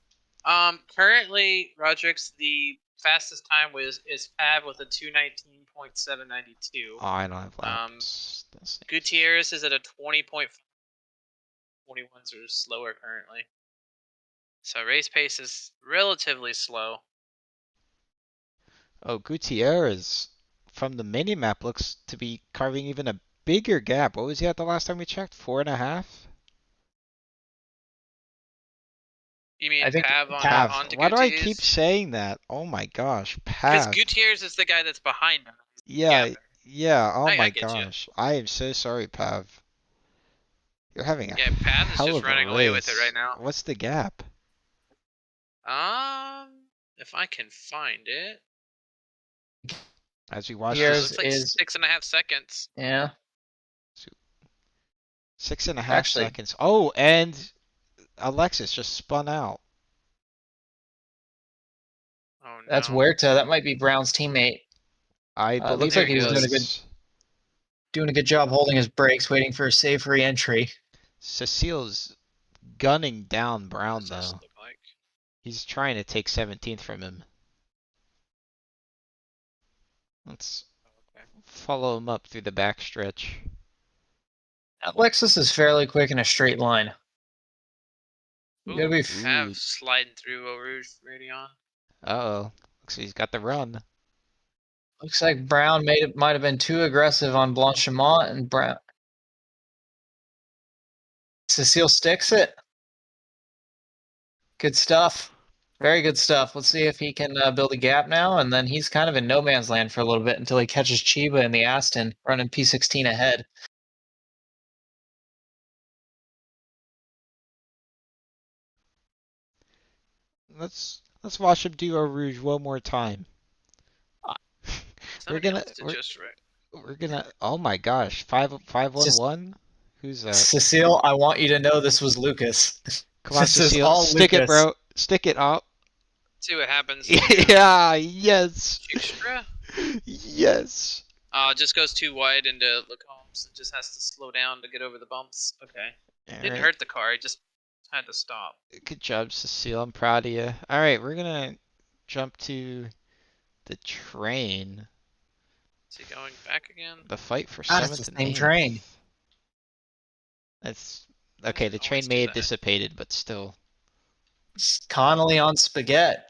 Currently, Roderick's the fastest time is Pav with a 2:19.792. Oh, I don't have laps. Gutierrez is at a 20.5. 21s are slower currently. So race pace is relatively slow. Oh, Gutierrez from the mini map looks to be carving even a bigger gap. What was he at the last time we checked? 4.5? You mean I think Pav on Pav. onto Why do I keep Gutierrez? saying that? Oh my gosh, Because Pav. Gutierrez is the guy that's behind him. Yeah, Gapping. yeah. Oh I my get you. gosh, I am so sorry, Pav. You're having a Yeah, Pav is hell just of a running away with it race. right now. What's the gap? If I can find it. As we watch Here's this, Looks like is 6.5 seconds. yeah. 6.5 Actually, seconds. Oh, and Alexis just spun out. Oh no. that's Huerta. That might be Brown's teammate. I It believe looks like it he was was doing a good job holding his brakes, waiting for a safe re-entry. Cecile's gunning down What Brown does this though. look like? He's trying to take 17th from him. Let's Okay. follow him up through the backstretch. Lexus is fairly quick in a straight line. You gotta Ooh, be Pav Ooh. sliding through Eau Rouge Radion. Uh-oh. Looks like he's got the run. Looks like Brown might have been too aggressive on Blanchimont, and Brown. Cecile sticks it. Good stuff. Very good stuff. Let's see if he can build a gap now, and then he's kind of in no man's land for a little bit until he catches Chiba in the Aston, running P16 ahead. Let's watch him do our Rouge one more time. Somebody else did just right. We're gonna. Oh my gosh, 5-1-1. Who's that? Cecile, I want you to know this was Lucas. Come on, This is Cecile. all Stick it, Lucas. bro. Stick it up. See what happens. Yeah. Yes. Extra. Yes. It just goes too wide into Lacombe's. It just has to slow down to get over the bumps. Okay. Didn't Alright. hurt the car. It just had to stop. Good job, Cecile. I'm proud of you. All right, we're gonna jump to the train. Is he going back again? The fight for God, it's the 7th and same 8th. train. That's Why okay. does The it train always may do have that? dissipated, but still. It's Connolly on Spaghetti.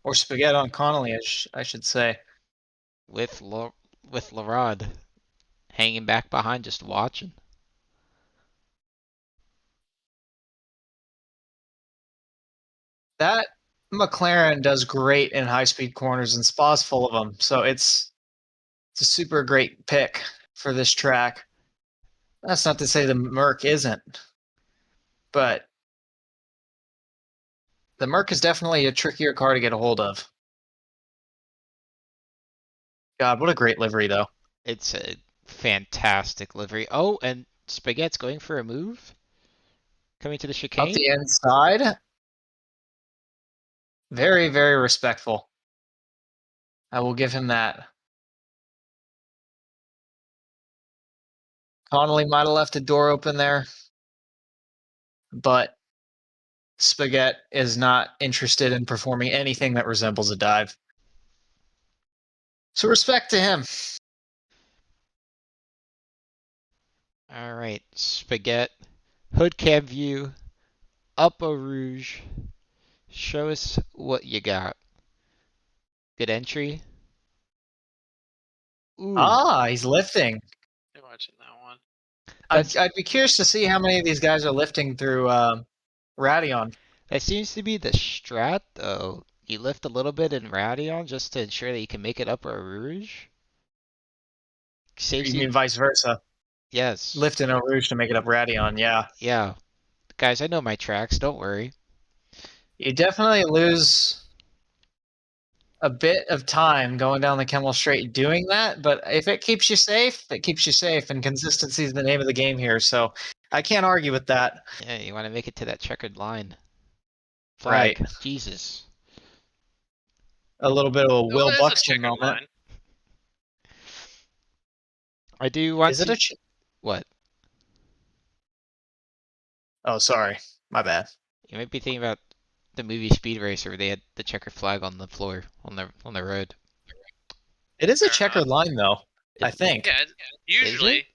Or Spaghetti on Connolly, I should say. With Larod hanging back behind, just watching. That McLaren does great in high-speed corners, and Spa's full of them. So it's a super great pick for this track. That's not to say the Merc isn't, but the Merc is definitely a trickier car to get a hold of. God, what a great livery, though. It's a fantastic livery. Oh, and Spaghetti's going for a move. Coming to the Up chicane. the inside. Very, very respectful. I will give him that. Connolly might have left a door open there, but Spaghetti is not interested in performing anything that resembles a dive. So respect to him. All right, Spaghetti. Hood cam view. Up Eau Rouge. Show us what you got. Good entry. Ooh, He's lifting. You're watching that one. I'd be curious to see how many of these guys are lifting through Radeon. that seems to be the strat though. You lift a little bit in Radeon just to ensure that you can make it up Eau Rouge. Saves You you. mean vice versa? Yes. Lift in Eau Rouge to make it up Radeon, yeah. Yeah. Guys, I know my tracks. Don't worry. You definitely lose a bit of time going down the Kemmel Straight doing that, but if it keeps you safe, it keeps you safe, and consistency is the name of the game here, so I can't argue with that. Yeah, you want to make it to that checkered line. Flag. Right. Jesus. A little bit of a Will It is a Buxton checkered moment. line. I do want Is it to. a What? Oh, sorry. My bad. You might be thinking about the movie Speed Racer where they had the checker flag on the floor on the road. It is a Fair checkered enough. line, though. I think. Yeah, usually,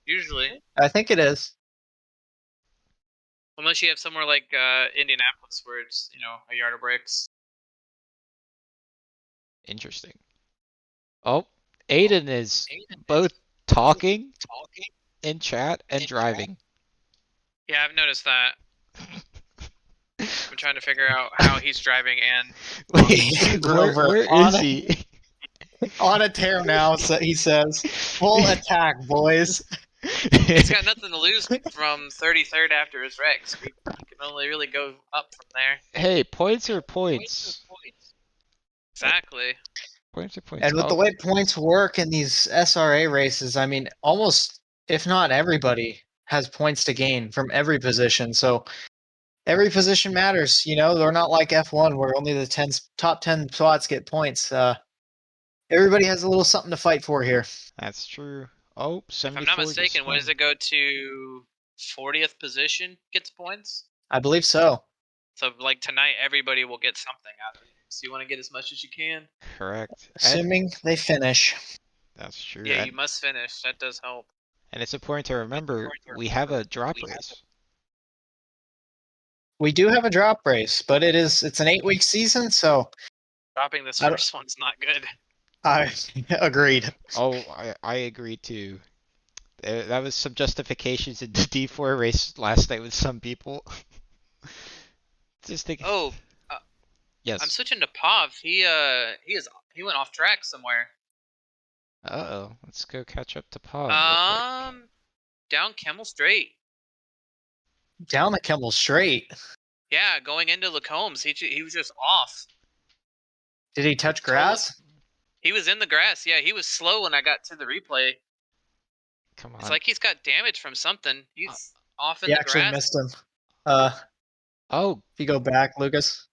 I think it is. unless you have somewhere like Indianapolis where it's a yard of bricks. Interesting. Oh, Aiden is both talking in chat and driving. Yeah, I've noticed that. I'm trying to figure out how he's driving and Wait, Grover, where on is it. he? On a tear now, so he says. Full attack, boys. he's got nothing to lose from 33rd after his wreck. So he can only really go up from there. Hey, points are points. Exactly. Points are points. And with the way points work in these SRA races, I mean, almost, if not everybody, has points to gain from every position. So every position matters. They're not like F1 where only the top 10 spots get points. Everybody has a little something to fight for here. That's true. Oh, If I'm 74 not just mistaken, what does won. it go to? 40th position gets points. I believe so. So like tonight, everybody will get something out of it. So you want to get as much as you can. Correct. Assuming they finish. That's true. Yeah, you must finish. That does help. And it's important to remember we have a drop race. We do have a drop race, but it's an 8-week season, so Dropping this I don't- first one's not good. I agreed. Oh, I agree too. That was some justifications in the D4 race last night with some people. Just think. Oh, Yes. I'm switching to Pav. He went off track somewhere. Uh-oh. Let's go catch up to Paul. Down Kemmel Straight. Down the Kemmel Straight. Yeah, going into Lacombs, he was just off. Did he touch grass? He was in the grass. Yeah, he was slow when I got to the replay. Come on. It's like he's got damage from something. He's off in He the actually grass. missed him. Oh, If you go back, Lucas.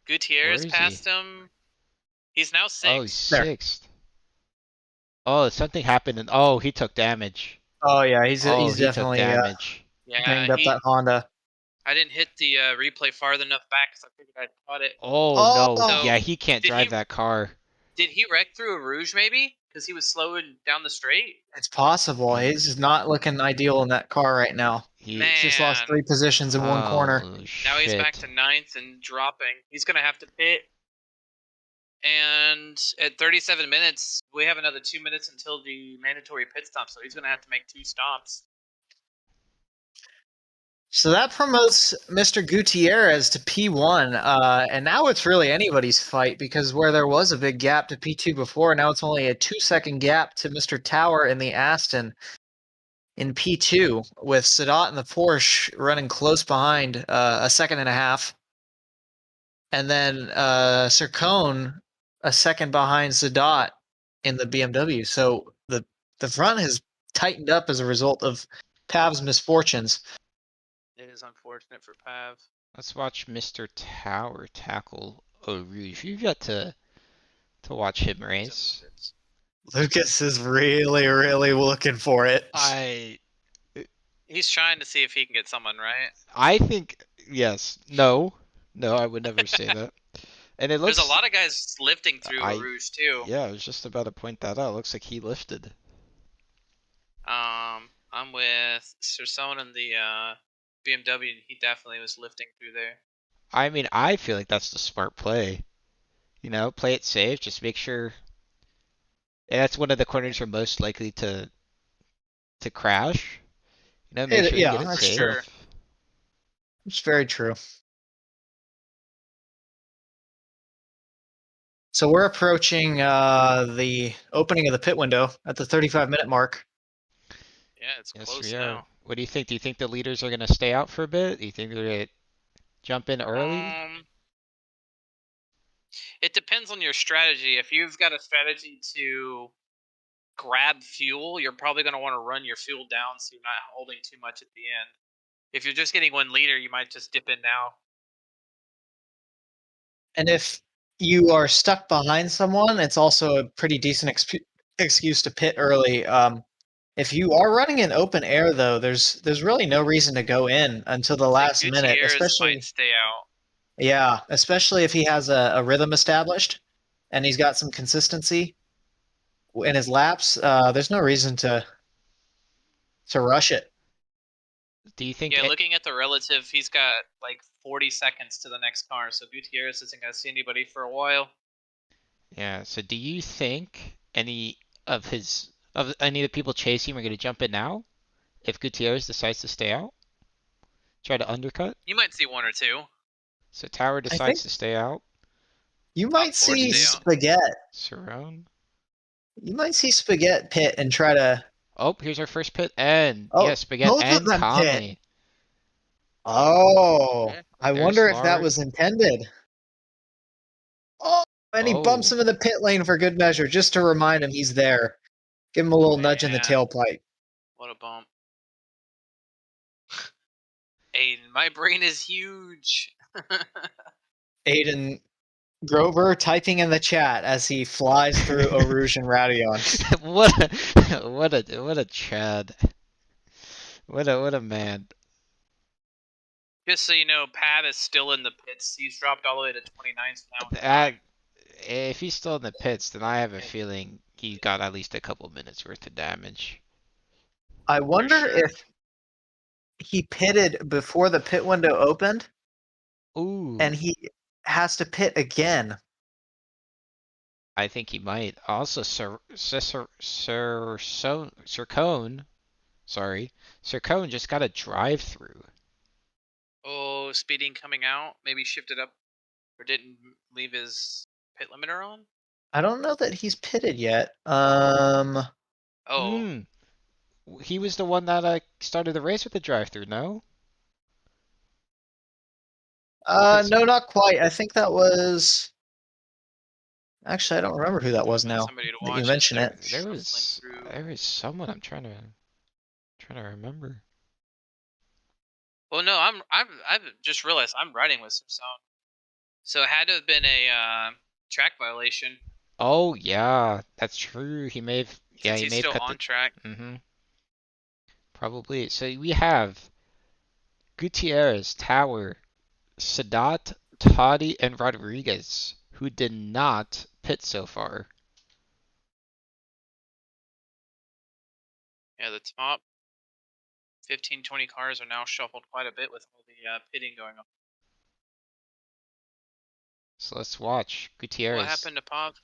Gutierrez Where is passed him. He's now oh, he's sixth. There. sixth. Oh, something happened and oh, he took damage. Oh yeah, he's Oh, he definitely took damage. Yeah, banged up that Honda. I didn't hit the replay far enough back because I figured I'd caught it. Oh, no. Oh. Yeah, he can't Did drive he- that car. Did he wreck through a Rouge maybe? Because he was slowing down the straight? It's possible. He's not looking ideal in that car right now. He Man. He's just lost 3 positions in one corner. Holy Now he's shit. back to 9th and dropping. He's going to have to pit. And at 37 minutes, we have another 2 minutes until the mandatory pit stop, so he's going to have to make 2 stops. So that promotes Mr. Gutierrez to P1, and now it's really anybody's fight because where there was a big gap to P2 before, now it's only a 2-second gap to Mr. Tower in the Aston in P2, with Sadat and the Porsche running close behind, a second and a half, and then Sircone a second behind Sadat in the BMW. So the front has tightened up as a result of Pav's misfortunes. It is unfortunate for Pav. Let's watch Mr. Tower tackle Eau Rouge. You've got to watch him race. Lucas is really, really looking for it. He's trying to see if he can get someone, right? I think yes. No, I would never say that. And it looks There's a lot of guys lifting through I- Eau Rouge too. Yeah, I was just about to point that out. It looks like he lifted. I'm with Sircone and the BMW. He definitely was lifting through there. I mean, I feel like that's the smart play. Play it safe. Just make sure. And that's one of the corners you're most likely to crash. Make sure you yeah, get it that's safe. true. It's very true. So we're approaching the opening of the pit window at the 35-minute mark. Yeah, it's Yes, close we are. now. What do you think? Do you think the leaders are going to stay out for a bit? Do you think they're going to jump in early? It depends on your strategy. If you've got a strategy to grab fuel, you're probably going to want to run your fuel down so you're not holding too much at the end. If you're just getting one liter, you might just dip in now. And if you are stuck behind someone, it's also a pretty decent excuse to pit early. If you are running in open air, though, there's really no reason to go in until the last minute, Gutierrez especially. might stay out. Yeah, especially if he has a rhythm established and he's got some consistency in his laps. There's no reason to rush it. Do you think? Yeah, looking at the relative, he's got like 40 seconds to the next car, so Gutierrez isn't going to see anybody for a while. Yeah. So do you think any of the people chasing him are going to jump in now if Gutierrez decides to stay out? Try to undercut? You might see one or two. So Tower I think decides to stay out. you Top might four see stay out. Spaghetti. Surround. You might see Spaghetti pit and try to. Oh, here's our first pit. And Oh, yes, Spaghetti both of and them pit. Conley. Oh, Yeah. I There's wonder if that Lard. was intended. Oh, and he bumps Oh. him in the pit lane for good measure, just to remind him he's there. Give him a little nudge in the Man. tailpipe. What a bump. Aiden, my brain is huge. Aiden Grover typing in the chat as he flies through Eau Rouge and Radion. what a Chad. What a man. Just so you know, Pat is still in the pits. He's dropped all the way to 29, so now he's That, if he's still in the pits, then I have a feeling he got at least a couple minutes worth of damage. I wonder sure. if he pitted before the pit window opened Ooh. and he has to pit again. I think he might. Also, Sircone just got a drive-through. Oh, speeding coming out. Maybe shifted up or didn't leave his pit limiter on. I don't know that he's pitted yet. Oh, He was the one that started the race with the drive-through, no? No, not quite. I think that was. Actually, I don't remember who that was now. somebody to That watch you as mention they're it. There was shuffling through. someone I'm trying to remember. Well, no, I've just realized I'm riding with some sound. So it had to have been a track violation. Oh yeah, that's true. He may have. Yeah, Since he he's may have still cut on track. Probably. So we have Gutierrez, Tower, Sadat, Toddy, and Rodriguez, who did not pit so far. Yeah, the top 15, 20 cars are now shuffled quite a bit with all the pitting going on. So let's watch. Gutierrez. What happened to Pop?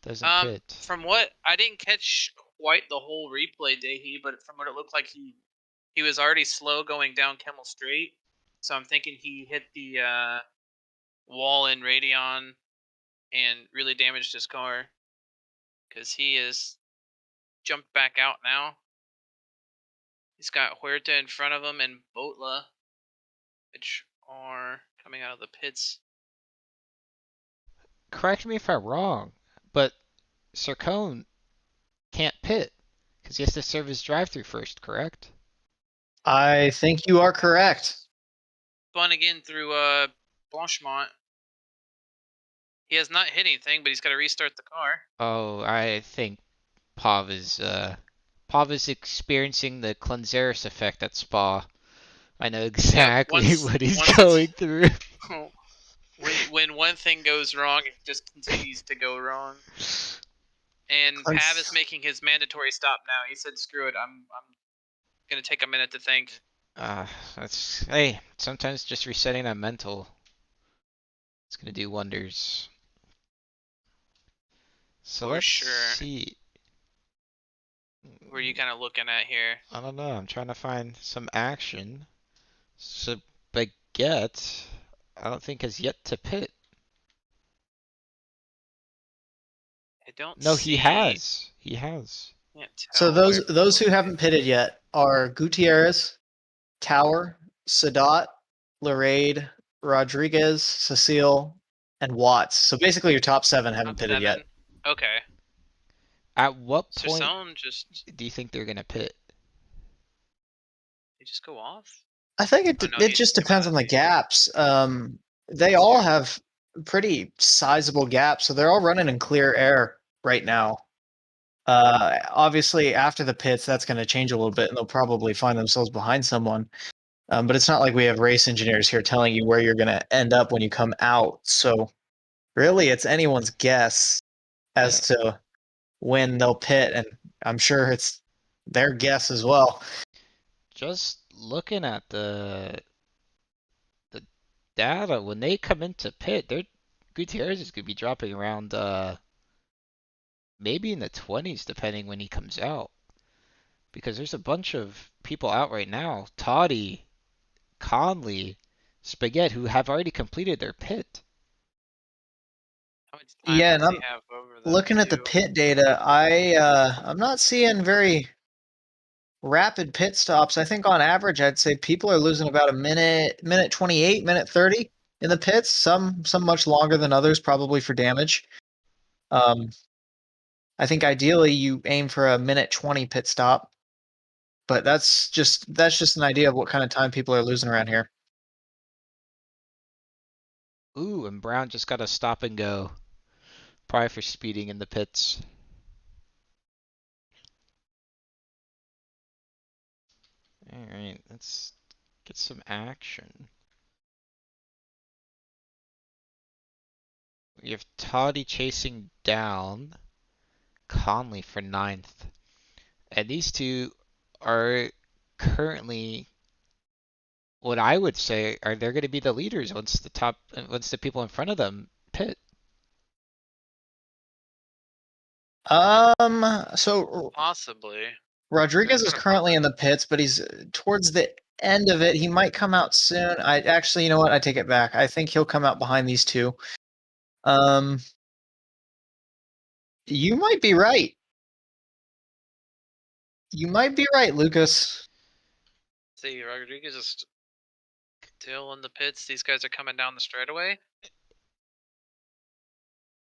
Doesn't pit. From what I didn't catch quite the whole replay, Dahi, but from what it looked like, he was already slow going down Kemmel Straight. So I'm thinking he hit the wall in Radion and really damaged his car, because he is jumped back out now. He's got Huerta in front of him and Botla, which are coming out of the pits. Correct me if I'm wrong, but Sircone can't pit because he has to serve his drive-through first, correct? I think you are correct. Spun again through Blanchemont. He has not hit anything, but he's got to restart the car. Oh, I think Pav is experiencing the Cleanseris effect at Spa. I know exactly what he's going through. When one thing goes wrong, it just continues to go wrong. And Pav is making his mandatory stop now. He said, "Screw it, I'm gonna take a minute to think." Hey, sometimes just resetting that mental, it's gonna do wonders. So let's see. What are you kind of looking at here? I don't know. I'm trying to find some action. So Baguette, I don't think has yet to pit. I don't. No, he has. He has. So those who haven't pitted yet are Gutierrez, Tower, Sadat, Larade, Rodriguez, Cecile, and Watts. So basically, your top 7 haven't pitted yet. Okay. At what point do you think they're gonna pit? They just go off? I think it just depends on the gaps. They all have pretty sizable gaps, so they're all running in clear air right now. Obviously, after the pits, that's going to change a little bit, and they'll probably find themselves behind someone. But it's not like we have race engineers here telling you where you're going to end up when you come out. So really, it's anyone's guess as to when they'll pit, and I'm sure it's their guess as well. Just looking at the data, when they come into pit, Gutierrez is gonna be dropping around maybe in the 20s depending when he comes out. Because there's a bunch of people out right now, Toddy, Conley, Spaghetti, who have already completed their pit. How much time Yeah, does and he have over them, looking at the too? pit data, I'm not seeing very rapid pit stops. I think on average, I'd say people are losing about a minute, minute 28, minute 30 in the pits. Some much longer than others, probably for damage. I think ideally you aim for a minute 20 pit stop, but that's just an idea of what kind of time people are losing around here. Ooh, and Brown just got a stop and go. Probably for speeding in the pits. Alright, let's get some action. We have Toddy chasing down Conley for 9th. And these two are currently what I would say are they're going to be the leaders once the people in front of them pit. So Possibly. Rodriguez is Kinda currently in the pits, but he's towards the end of it. He might come out soon. I actually, you know what? I take it back. I think he'll come out behind these two. You might be right. You might be right, Lucas. See, Rodriguez is still in the pits. These guys are coming down the straightaway.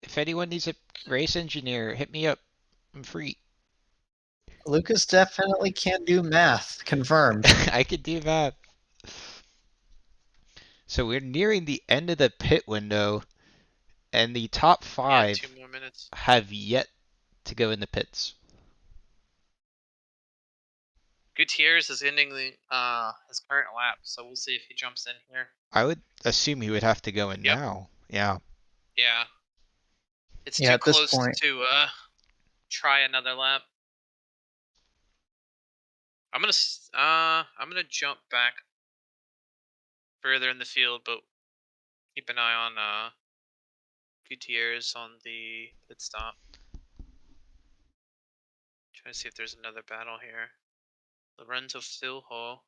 If anyone needs a race engineer, hit me up. I'm free. Lucas definitely can do math. Confirmed. I could do that. So we're nearing the end of the pit window, and the top Yeah, 5 2 more minutes. have yet to go in the pits. Gutierrez is ending the his current lap, so we'll see if he jumps in here. I would assume he would have to go in Yep. now. Yeah. Yeah. It's Yeah, too at this close point. to try another lap. I'm gonna jump back further in the field, but keep an eye on Gutierrez on the pit stop. Trying to see if there's another battle here. Lorenzo Filho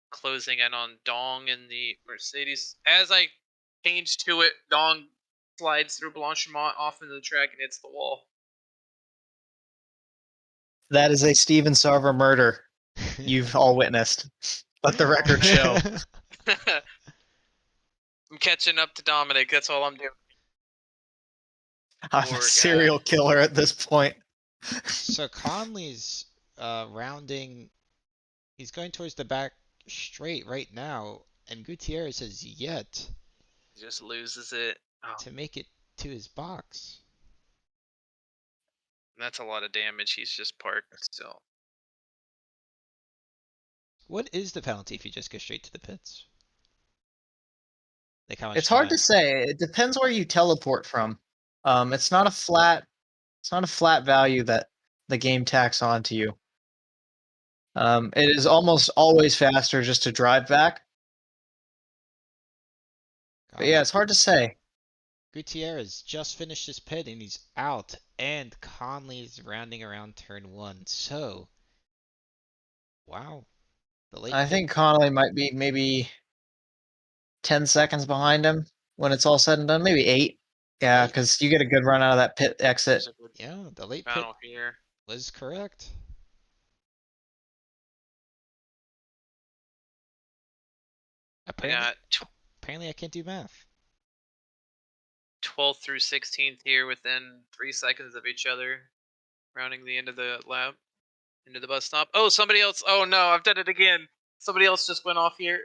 closing in on Dong in the Mercedes. As I change to it, Dong slides through Blanchimont off into the track and hits the wall. That is a Steven Sarver murder you've all witnessed. Let the record show. I'm catching up to Dominic. That's all I'm doing. I'm Poor a guy. serial killer at this point. So Conley's rounding. He's going towards the back straight right now, and Gutierrez has yet He just loses it. Oh, to make it to his box. that's a lot of damage. He's just parked still. What is the penalty if you just go straight to the pits? Like how much It's hard time? to say. It depends where you teleport from. It's not a flat value that the game tacks onto you. It is almost always faster just to drive back. But yeah, it's hard to say. Gutierrez just finished his pit and he's out, and Conley's rounding around turn 1. So, wow. The late I pit. think Connolly might be maybe 10 seconds behind him when it's all said and done. Maybe 8. Yeah, because you get a good run out of that pit exit. There's a good Yeah, the late pit battle here. was correct. I got Apparently I can't do math. 12th through 16th here within 3 seconds of each other, rounding the end of the lap into the bus stop. Oh, somebody else. Oh no, I've done it again. Somebody else just went off here.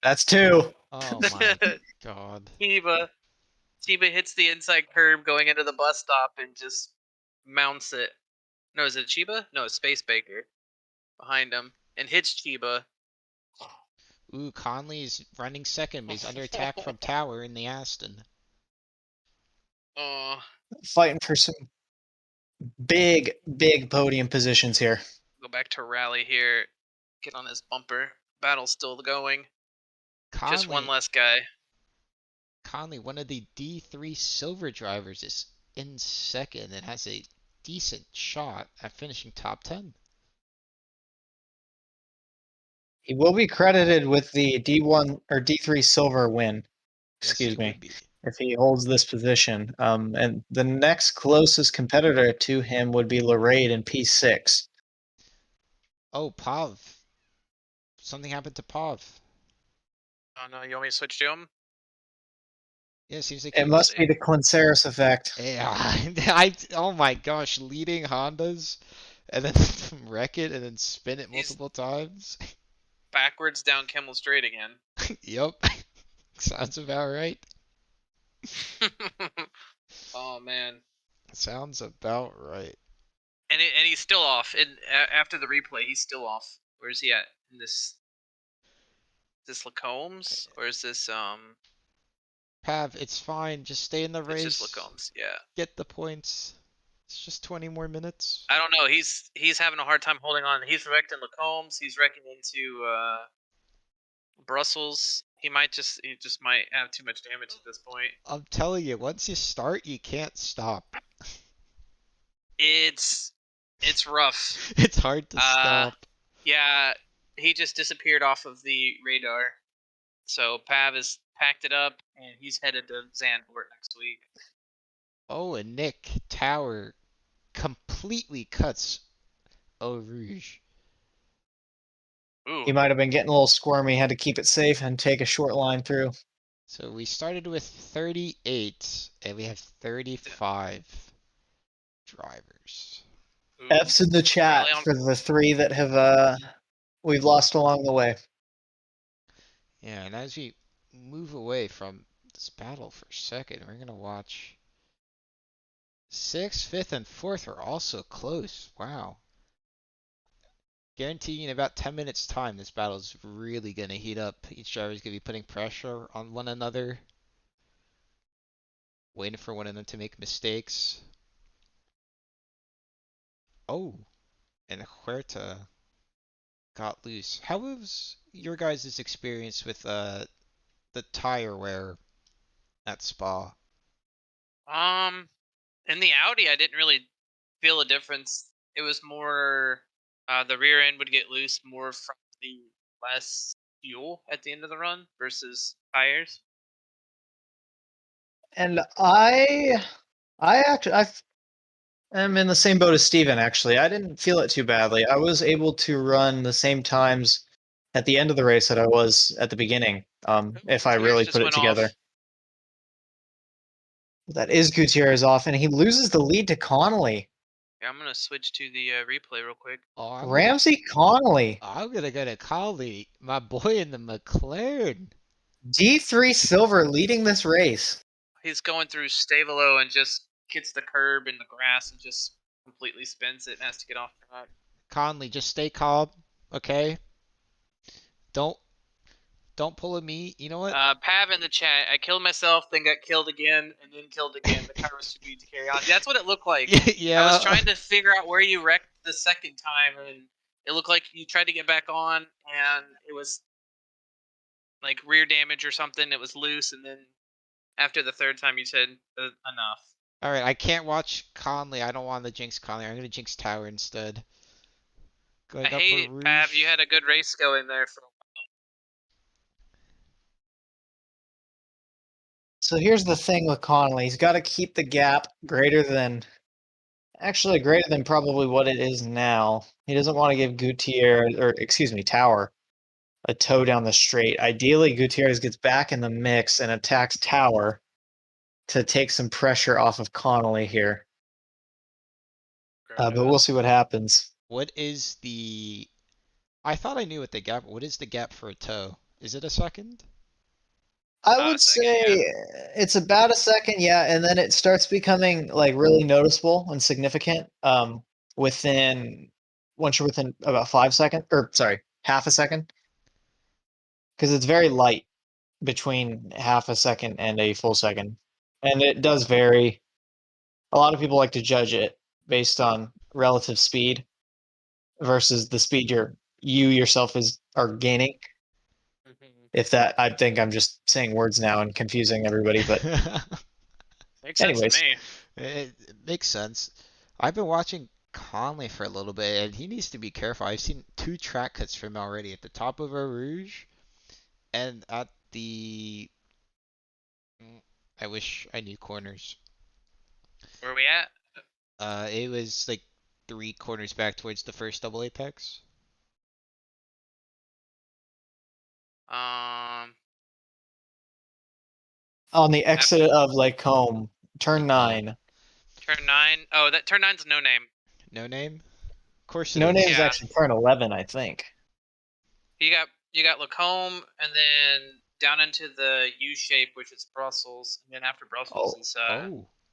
That's 2. Oh my god. Chiba hits the inside curb going into the bus stop and just mounts it. No, is it Chiba? No, it's Space Baker behind him and hits Chiba. Ooh, Conley's running second, but he's under attack from Tower in the Aston. Oh, Fighting for some big podium positions here. go back to rally here. Get on this bumper. Battle's still going. Just one less guy. Conley, one of the D3 silver drivers, is in second and has a decent shot at finishing top 10. He will be credited with the D1 or D3 silver win. Yes, Excuse he me. would be. If he holds this position. And the next closest competitor to him would be Lorraine in P6. Oh, Pav. Something happened to Pav. Oh no, you want me to switch to him? Yeah, seems like It must be the Clinceris effect. Yeah, oh my gosh, leading Hondas and then wreck it and then spin it multiple times. Backwards down Kimmel Straight again. Yep, sounds about right. Oh man. Sounds about right. And he's still off. And after the replay, he's still off. Where's he at? In this? Is this Lacombe's or is this Pav, it's fine. Just stay in the It's race. just Lacombe's. Yeah. Get the points. It's just 20 more minutes. I don't know. He's having a hard time holding on. He's wrecked in Lacombe's. He's wrecking into Brussels. He just might have too much damage at this point. I'm telling you, once you start, you can't stop. It's rough. It's hard to stop. Yeah, he just disappeared off of the radar. So Pav has packed it up and he's headed to Zandvoort next week. Oh, and Nick Tower completely cuts Eau Rouge. Ooh. He might have been getting a little squirmy, had to keep it safe and take a short line through. So we started with 38 and we have 35 drivers. Ooh. F's in the chat for the 3 that have we've lost along the way. Yeah, and as we move away from this battle for a second, we're gonna watch 6th, 5th, and 4th are also close. Wow. Guaranteeing in about 10 minutes time, this battle is really gonna heat up. Each driver is gonna be putting pressure on one another, waiting for one of them to make mistakes. Oh, and Huerta got loose. How was your guys' experience with the tire wear at Spa? In the Audi, I didn't really feel a difference. It was more the rear end would get loose more from the less fuel at the end of the run versus tires. And I am in the same boat as Steven, actually. I didn't feel it too badly. I was able to run the same times at the end of the race that I was at the beginning, if I really put it together. That is Gutierrez off, and he loses the lead to Connolly. Yeah, I'm going to switch to the replay real quick. Oh, Ramsey Connolly. I'm gonna go to Connolly, my boy in the McLaren. D3 Silver leading this race. He's going through Stavelo and just hits the curb in the grass and just completely spins it and has to get off track. Conley, just stay calm, okay? Don't pull a me. You know what? Pav in the chat. I killed myself, then got killed again, and then killed again. The car was too big to carry on. That's what it looked like. Yeah. I was trying to figure out where you wrecked the second time, and it looked like you tried to get back on, and it was like rear damage or something. It was loose, and then after the third time, you said enough. All right, I can't watch Conley. I don't want to jinx Conley. I'm gonna jinx Tower instead. Going I hate it, Pav. You had a good race going there for a while. So here's the thing with Connolly. He's got to keep the gap greater than probably what it is now. He doesn't want to give Tower a tow down the straight. Ideally, Gutierrez gets back in the mix and attacks Tower to take some pressure off of Connolly here. But we'll see what happens. What is the... I thought I knew what the gap... What is the gap for a tow? Is it a second? I would say it's about a second, yeah, and then it starts becoming like really noticeable and significant once you're within about 5 seconds, or sorry, half a second. because it's very light between half a second and a full second, and it does vary. A lot of people like to judge it based on relative speed versus the speed you yourself are gaining. If that, I think I'm just saying words now and confusing everybody, but Makes sense anyways. to me. It makes sense. I've been watching Conley for a little bit, and he needs to be careful. I've seen 2 track cuts from him already at the top of Eau Rouge and at the. I wish I knew corners. Where are we at? It was like 3 corners back towards the first double apex. On the exit of Lake Home, turn 9. Turn 9. Oh, that turn 9's no name. No name? Of course it No is. name's Yeah. actually turn 11, I think. You got Lacombe, and then down into the U shape, which is Brussels, and then after Brussels is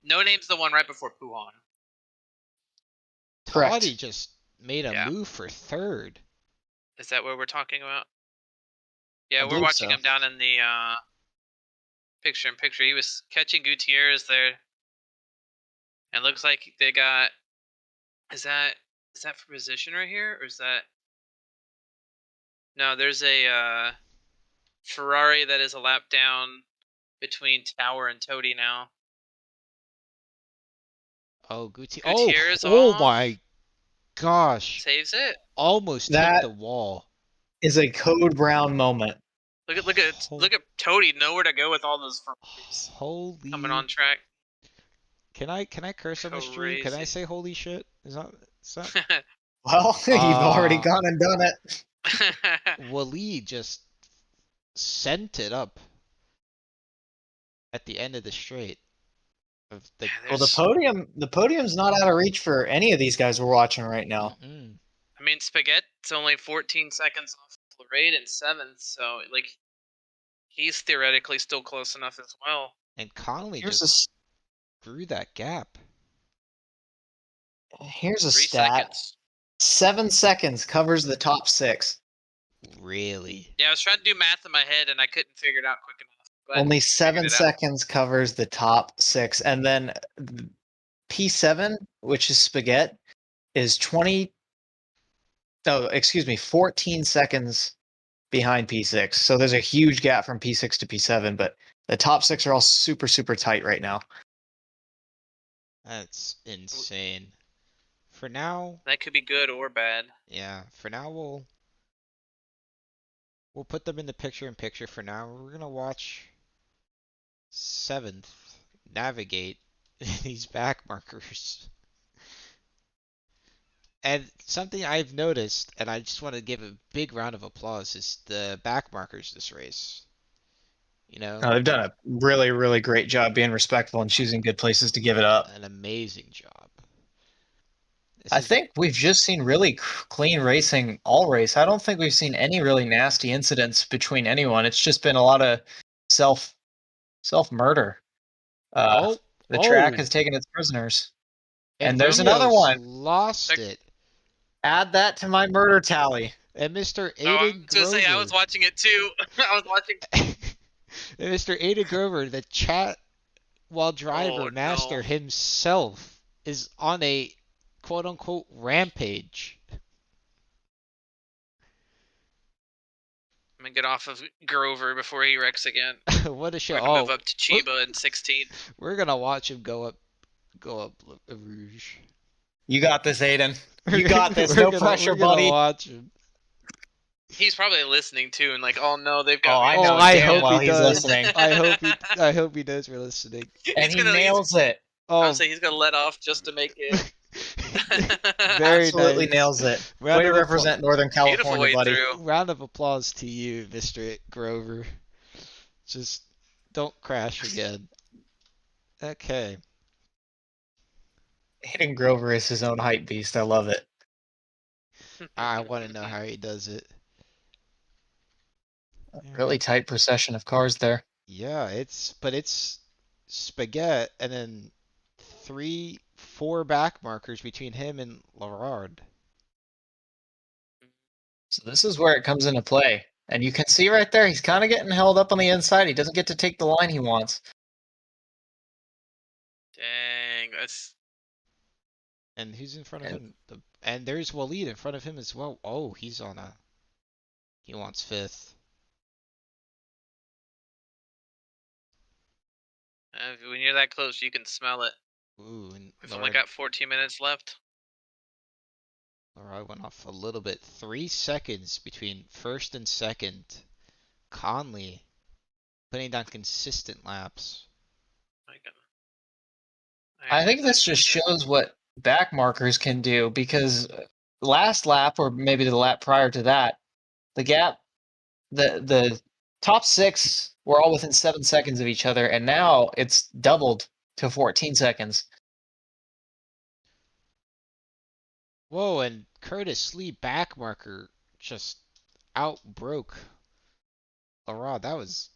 no name's the one right before Puhan. Correct. Toddy just made a move for 3rd. Is that what we're talking about? Yeah, I we're believe watching so. him down in the picture-in-picture. He was catching Gutierrez there. And looks like they got. Is that for position right here, or is that? No, there's a Ferrari that is a lap down between Tower and Toady now. Oh, Gutierrez oh off. my gosh. Saves it. Almost That- hit the wall. Is a Code Brown moment. Look at Toady, nowhere to go with all those Ferraris Holy. coming on track. Can I curse on the stream? Can I Crazy. say holy shit? Is that Well, you've already gone and done it. Wally just sent it up at the end of the straight. Of the, Well, the podium's not out of reach for any of these guys we're watching right now. Mm-mm. I mean, Spaghetti's only 14 seconds off Florade in 7th, so like he's theoretically still close enough as well. And Connolly Here's just grew that gap. Here's a 3 stat. seconds. 7 seconds covers the top 6. Really? Yeah, I was trying to do math in my head and I couldn't figure it out quick enough. But Only I figured 7 it out. seconds covers the top 6. And then P7, which is Spaghetti, is 14 seconds behind P6. So there's a huge gap from P6 to P7, but the top 6 are all super, super tight right now. That's insane. For now, That could be good or bad. yeah, for now we'll put them in the picture-in-picture for now. We're gonna watch 7th navigate these back markers. And something I've noticed, and I just want to give a big round of applause, is the back markers this race. You know, They've done a really, really great job being respectful and choosing good places to give it up. an amazing job. I think we've just seen really clean racing all race. I don't think we've seen any really nasty incidents between anyone. It's just been a lot of self murder. The track has taken its prisoners. And there's another one. Lost it. Add that to my murder tally. And Mr. Oh, I Aiden was gonna say I was watching it too. I was watching. And Mr. Aiden Grover, the chat while driver master himself, is on a quote unquote rampage. I'm gonna get off of Grover before he wrecks again. What a show! We're gonna move up to Chiba in 16. We're gonna watch him go up Rouge. You got this, Aiden. You got this. No pressure, buddy. Watch him. He's probably listening too, and like, oh no, they've got. Oh, I me. know. I damn hope well he he's does. listening. I hope he knows we're listening. And he nails it. I'll say he's gonna let off just to make it. Very Absolutely nice. nails it. Round Way to of represent Northern Beautiful California, way buddy. through. Round of applause to you, Mr. Grover. Just don't crash again. Okay. Aiden Grover is his own hype beast. I love it. I want to know how he does it. Really tight procession of cars there. Yeah, it's Spaghetti and then 3-4 back markers between him and Laurard. So this is where it comes into play. And you can see right there, he's kind of getting held up on the inside. He doesn't get to take the line he wants. Dang, that's And who's in front of him? And there's Waleed in front of him as well. Oh, he's on a. He wants fifth. when you're that close, you can smell it. Ooh, and We've only got 14 minutes left. Laura went off a little bit. 3 seconds between first and second. Conley putting down consistent laps. I think this just shows what back markers can do, because last lap, or maybe the lap prior to that, the gap, the top 6 were all within 7 seconds of each other, and now it's doubled to 14 seconds. Whoa, and Curtis Lee back marker just outbroke Laura. That was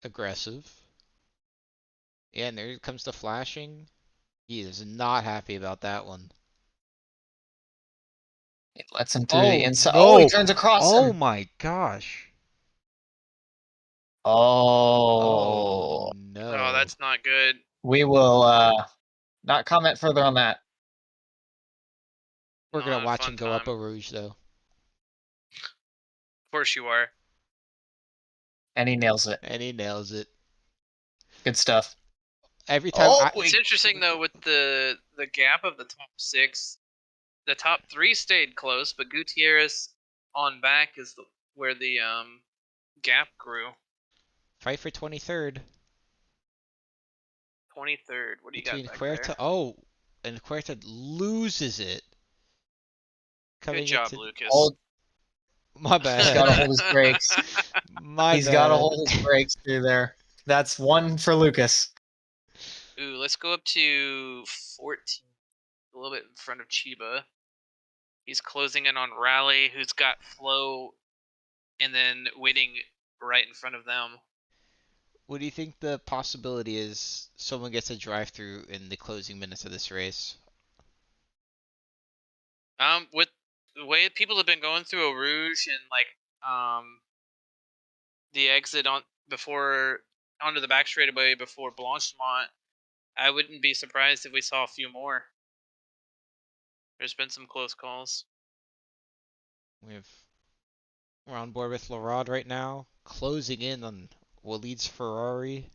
aggressive. Yeah, and there comes the flashing. He is not happy about that one. It lets him through the inside. No. Oh, he turns across Oh him. my gosh. Oh. No. Oh, that's not good. We will not comment further on that. We're Not gonna a watch fun him go up time. a Rouge though. Of course you are. And he nails it. And he nails it. Good stuff. Every time It's interesting though with the gap of the top 6. The top 3 stayed close, but Gutierrez on back is where the gap grew. fight for 23rd. 23rd. What do you Between got back Huerta. there? Oh, and Huerta loses it. Good job, Lucas. Hold, My bad. he's got to hold his brakes. He's got to hold his brakes through there. That's one for Lucas. Ooh, let's go up to 14. A little bit in front of Chiba. He's closing in on Raleigh, who's got Flo, and then waiting right in front of them. What do you think the possibility is someone gets a drive-through in the closing minutes of this race? With the way people have been going through Eau Rouge and the exit onto the back straightaway before Blanchemont, I wouldn't be surprised if we saw a few more. There's been some close calls. We're on board with Laurent right now, closing in on Waleed's Ferrari.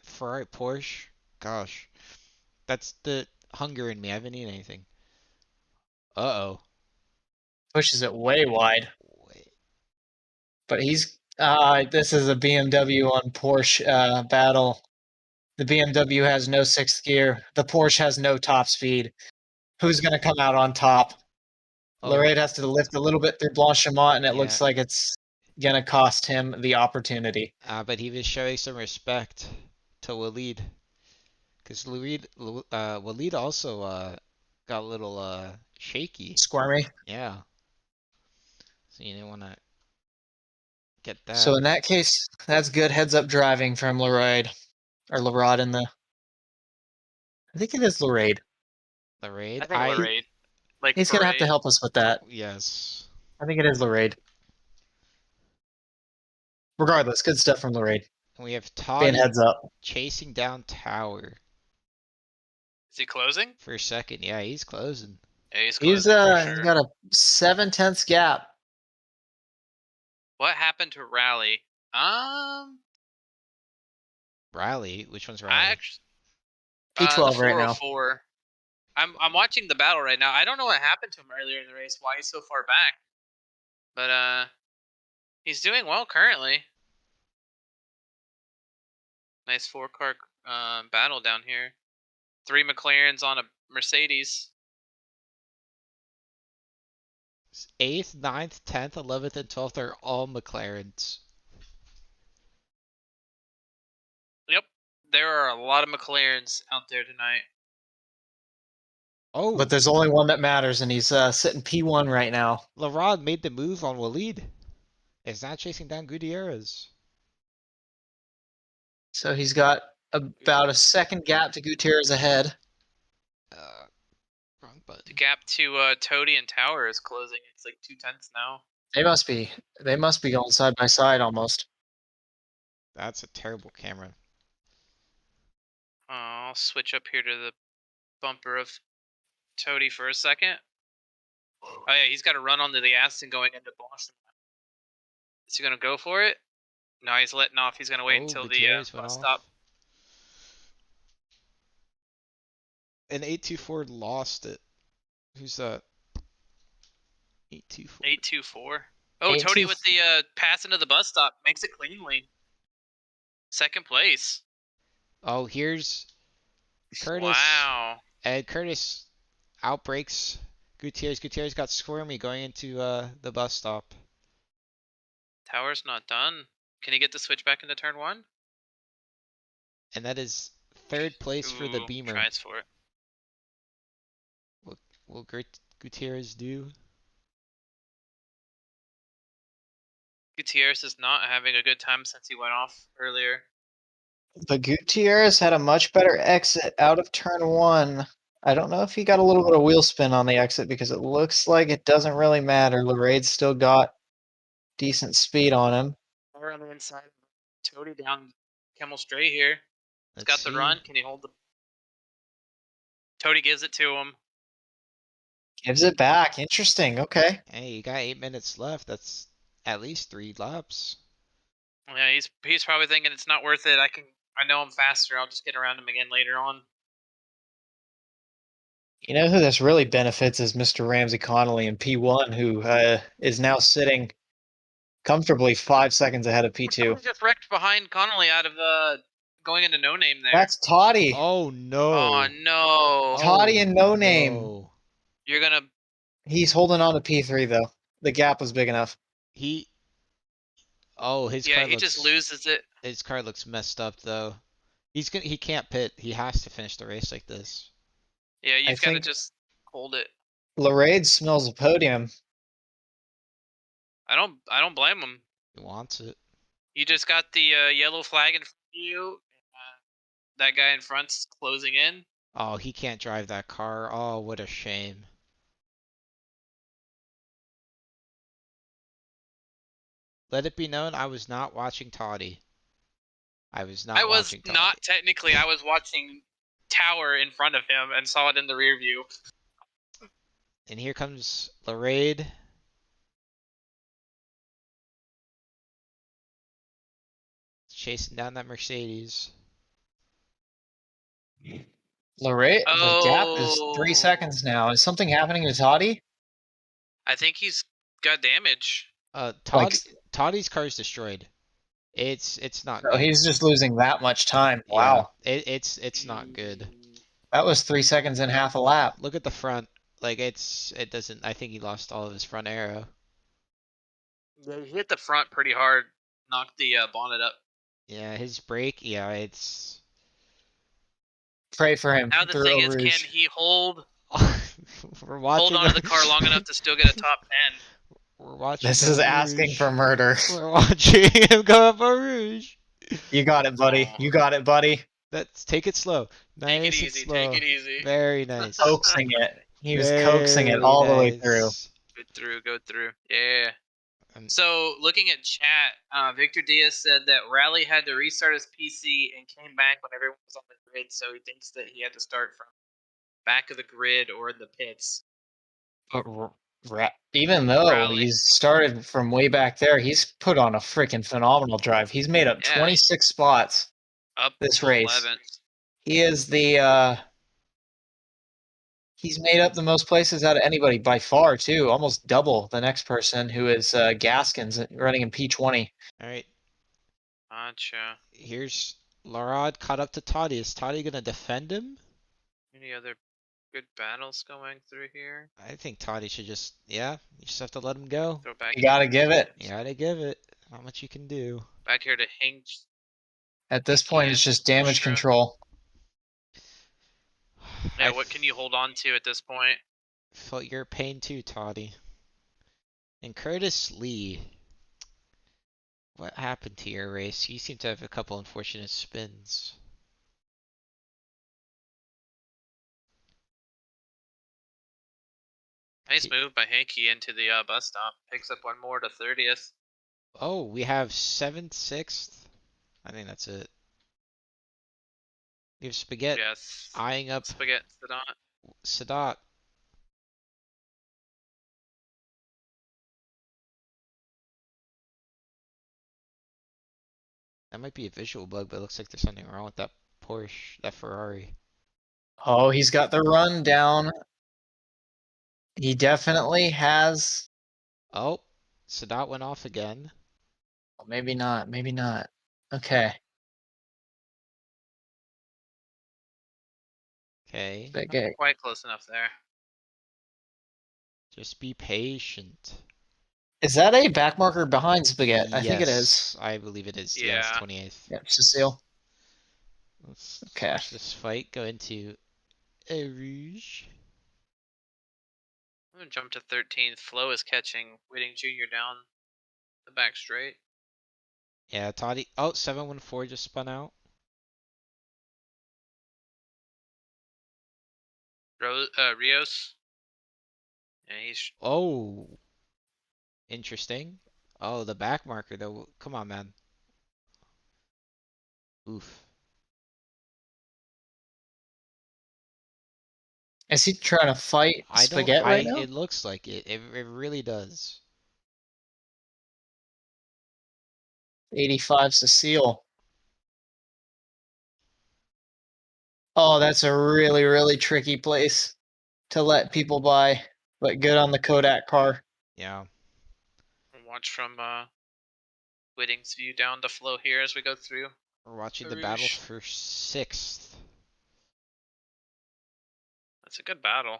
Ferrari Porsche. Gosh, that's the hunger in me. I haven't eaten anything. Uh-oh. Pushes it way wide. Wait. But he's this is a BMW on Porsche battle. The BMW has no 6th gear. The Porsche has no top speed. Who's going to come out on top? Lorraine has to lift a little bit through Blanchemont, and it looks like it's going to cost him the opportunity. But he was showing some respect to Waleed. Because Waleed also got a little shaky. Squirmy. Yeah. So you didn't want to get that. So in that case, that's good heads-up driving from Lorade. Or Lorad in the... I think it is Lorade. Lorade? I think Lorade. He's going to have to help us with that. Yes. I think it is Lorade. Regardless, good stuff from Lorade. And we have Todd being heads up. Chasing down Tower. Is he closing? For a second, yeah, he's closing. Yeah, he's closing for sure. He's got a 7/10 gap. What happened to Raleigh? Raleigh? Which one's Raleigh? I actually, P12 right now. 404. I'm watching the battle right now. I don't know what happened to him earlier in the race, why he's so far back. But he's doing well currently. Nice 4-car battle down here. 3 McLarens on a Mercedes. 8th, 9th, 10th, 11th, and 12th are all McLarens. Yep. There are a lot of McLarens out there tonight. Oh. But there's only one that matters, and he's sitting P1 right now. Laurent made the move on Waleed. Is not chasing down Gutierrez. So he's got about a second gap to Gutierrez ahead. Wrong button. The gap to Toady and Tower is closing. It's like 2/10 now. They must be going side by side almost. That's a terrible camera. I'll switch up here to the bumper of Toady for a second. Oh yeah, he's got to run onto the Aston going into Boston. Is he gonna go for it? No, he's letting off. He's gonna wait until the Gutierrez went bus off. stop. And 824 lost it. Who's that? 824. 824. Oh, Toady with the pass into the bus stop makes it cleanly. Second place. Oh, here's Curtis. Wow. And Curtis outbreaks Gutierrez. Gutierrez got squirmy going into the bus stop. Tower's not done. Can he get the switch back into turn one? And that is third place for the Beamer. Tries for it. What will Gutierrez do? Gutierrez is not having a good time since he went off earlier. But Gutierrez had a much better exit out of turn one. I don't know if he got a little bit of wheel spin on the exit because it looks like it doesn't really matter. Laraid's still got decent speed on him. We're on the inside. Toady down Camel Stray here. He's got the run. Can he hold the... Toady gives it to him. Gives it back. Interesting. Okay. Hey, you got 8 minutes left. That's at least 3 laps. Yeah, he's probably thinking it's not worth it. I know I'm faster. I'll just get around him again later on. You know who this really benefits is Mr. Ramsey Connolly in P1, who is now sitting comfortably 5 seconds ahead of P2. He just wrecked behind Connolly out of going into no name there. That's Toddy. Oh no. Oh no. Toddy and no name. No. You're gonna... He's holding on to P3 though. The gap was big enough. Oh, his Yeah, car he looks, just loses it. his car looks messed up though. He can't pit. He has to finish the race like this. Yeah, you've got to think- just hold it. Laraid smells a podium. I don't blame him. He wants it. You just got the yellow flag in front of you. That guy in front's closing in. Oh, he can't drive that car. Oh, what a shame. Let it be known, I was not watching Toddy. I was not watching Toddy. Not technically. I was watching Tower in front of him and saw it in the rear view. And here comes Laraid. Chasing down that Mercedes. Laraid, the gap is 3 seconds now. Is something happening to Toddy? I think he's got damage. Toddy's car's destroyed. It's not Oh, good. he's just losing that much time. Wow. Yeah, it's not good. That was 3 seconds and half a lap. Look at the front. Like it doesn't. I think he lost all of his front aero. Yeah, he hit the front pretty hard. Knocked the bonnet up. Yeah, his brake. Yeah, it's. Pray for him. Now the thing is, can he hold We're on to the car long enough to still get a top 10? We're watching. This is asking for murder. We're watching him go up a Rouge. You got it, buddy. You got it, buddy. Take it slow. Nice Take it and easy. slow. Take it easy. Very nice. Coaxing it. He was coaxing it all the way through. Go through. Yeah. Um, So, looking at chat, Victor Diaz said that Rally had to restart his PC and came back when everyone was on the grid, so he thinks that he had to start from back of the grid or in the pits. But even though Rally. he's started from way back there, he's put on a freaking phenomenal drive. He's made up Yeah. 26 spots Up this to race. 11. He is the he's made up the most places out of anybody by far too, almost double the next person, who is Gaskins running in P20. All right. Gotcha. Here's Larod caught up to Toddy. Is Toddy gonna defend him? Any other good battles going through here? I think Toddy should you just have to let him go. Throw back You gotta give it. You gotta give it. Not much you can do. back here to Hinge. At this point, it's just damage Sure. control. Yeah, what can you hold on to at this point? Felt your pain too, Toddy. And Curtis Lee. What happened to your race? You seem to have a couple unfortunate spins. Nice move by Hanky into the bus stop. Picks up one more to 30th. Oh, we have 7th, 6th. I think that's it. We have Spaghetti Yes. eyeing up Spaghetti Sedan. Sadat. That might be a visual bug, but it looks like there's something wrong with that Porsche, that Ferrari. Oh, he's got the run down. He definitely has. Oh, Sadat went off again. Maybe not. Maybe not. Okay. Okay, Okay. Quite close enough there. just be patient. Is that a back marker behind Spaghetti? I think it is. Yes, I believe it is. Yeah. Yes, 28th. Yep, Cecile. Let's Okay. watch this fight go into a rouge. I'm gonna jump to 13th. Flo is catching Whitting Jr. down the back straight. Yeah, Toddy. Oh, 714 just spun out. Rios. Yeah, he's Oh, interesting. Oh, the back marker though. Come on, man. Oof. Is he trying to fight I don't. Spaghetti right now? It looks like it. It really does. 85 Cecile. Oh, that's a really, really tricky place to let people by, but good on the Kodak car. Yeah. watch from Whitting's view down the flow here as we go through. We're watching the Rouge. battle for 6th. That's a good battle.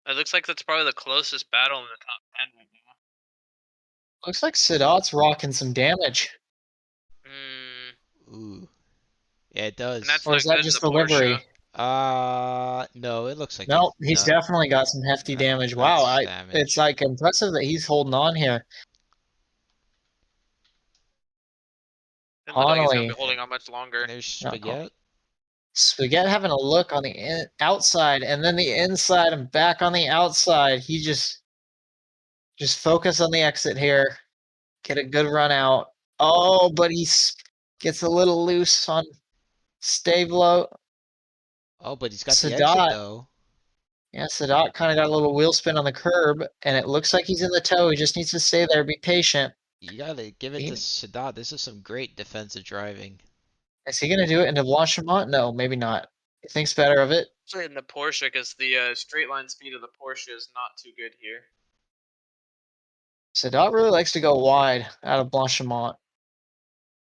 It looks like that's probably the closest battle in the top 10 right now. Looks like Sadat's rocking some damage. Ooh. Yeah, it does. And that's Or not is that good in just the the Porsche. livery? No, it looks like No, it. he's No, definitely got some hefty damage. Wow, that's damage. it's like impressive that he's holding on here. Didn't look like he's gonna be Connolly. holding on much longer. And there's Not Spaghetti. Spaghetti having a look on the outside and then the inside and back on the outside. He just focus on the exit here. Get a good run out. Oh, but he gets a little loose on Stablo. Oh, but he's got the exit Sadat. though. Yeah, Sadat kind of got a little wheel spin on the curb, and it looks like he's in the toe. He just needs to stay there, be patient. You gotta give it to Sadat. This is some great defensive driving. Is he going to do it into Blanchimont? No, maybe not. He thinks better of it. Especially in the Porsche, because the straight line speed of the Porsche is not too good here. Sadat really likes to go wide out of Blanchimont.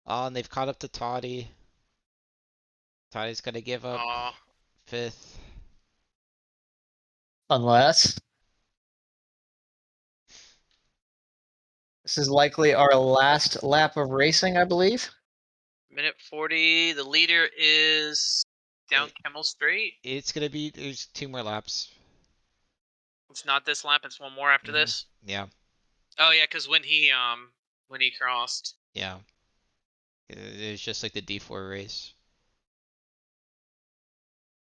Oh, and they've caught up to Toddy. Toddy's gonna give up Aw. 5th. Unless this is likely our last lap of racing, I believe. Minute 40. The leader is down Camel Straight. It's gonna be. There's 2 more laps. It's not this lap. It's one more after this. Yeah. Oh yeah, because when he crossed. Yeah. It's just like the D4 race.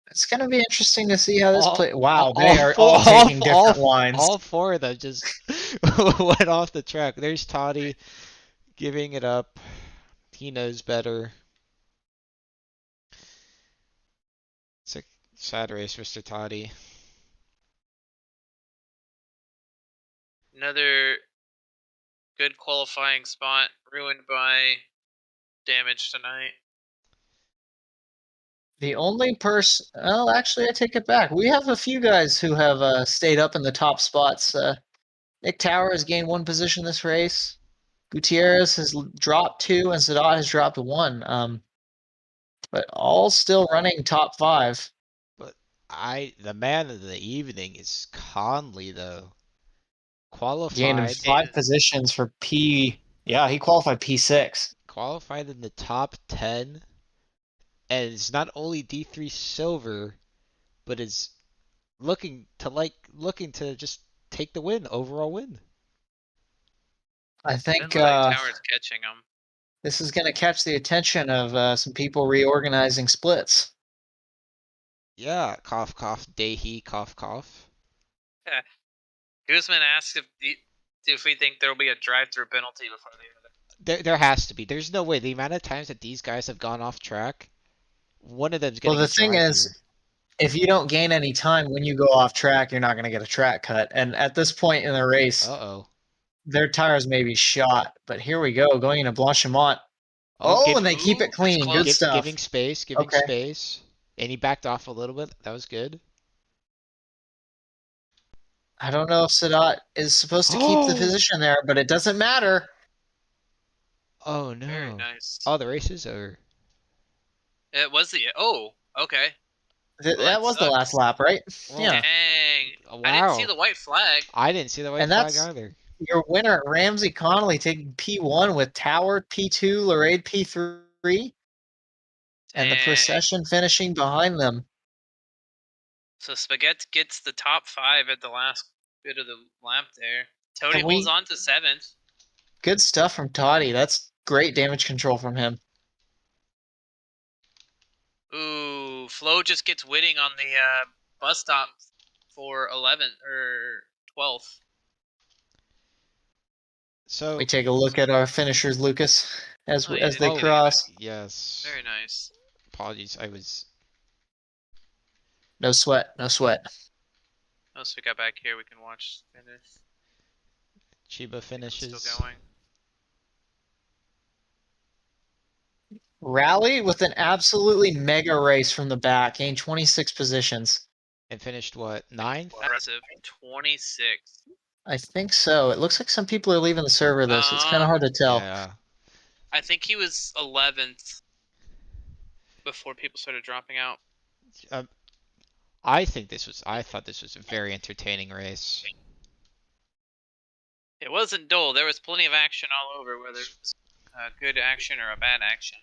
It's going to be interesting to see how this plays. Wow, all they are four- all taking all- different lines. All 4 of them just went off the track. There's Toddy giving it up. He knows better. It's a sad race, Mr. Toddy. Another good qualifying spot ruined by damage tonight. The only person, well, actually, I take it back. We have a few guys who have stayed up in the top spots. Nick Tower has gained 1 position this race. Gutierrez has dropped 2, and Sadat has dropped 1. But all still running top 5. But the man of the evening is Conley, though. Gained him Qualified. 5 positions for P. Yeah, he qualified P6. Qualified in the top 10. And it's not only D3 silver, but is looking to just take the win, overall win. I think Tower's catching him. This is going to catch the attention of some people reorganizing splits. Yeah, cough, cough, Dahi, cough, cough. Guzman asked if we think there will be a drive-through penalty before the end. There has to be. There's no way. The amount of times that these guys have gone off track, one of them's getting the a thing drive-through. is, if you don't gain any time when you go off track, you're not going to get a track cut. And at this point in the race, Uh-oh. their tires may be shot. But here we go, going into Blanchimont. Oh, Oh, and they keep it Ooh, clean. that's Good close. stuff. giving space, giving Okay. space. And he backed off a little bit. That was good. I don't know if Sadat is supposed to keep the position there, but it doesn't matter. Oh no. Very nice. Oh, the race is over. It was the okay. That that was the sucks. last lap, right? Well, Yeah. Dang. I didn't see Wow. the white flag. I didn't see the white And flag that's- either. Your winner, Ramsey Connolly, taking P1 with Tower P2, Lorraine P3, and the Dang. procession finishing behind them. So Spaghetti gets the top 5 at the last bit of the lap there. Tony And we- holds on to 7th. Good stuff from Toddy. That's great damage control from him. Ooh, Flo just gets Whitting on the bus stop for 11th or 12th. So We take a look at our finishers, Lucas, as Oh, you as they didn't get cross. yes. Very nice. Apologies. I was No sweat, no sweat. Once we got back here, we can watch finish. Chiba It's finishes. still going. Rally with an absolutely mega race from the back, gained 26 positions. And finished what? 9th? Impressive. 26. I think so. It looks like some people are leaving the server though, so it's kind of hard to tell. Yeah. I think he was 11th before people started dropping out. I thought this was a very entertaining race. It wasn't dull. There was plenty of action all over, whether it was good action or a bad action.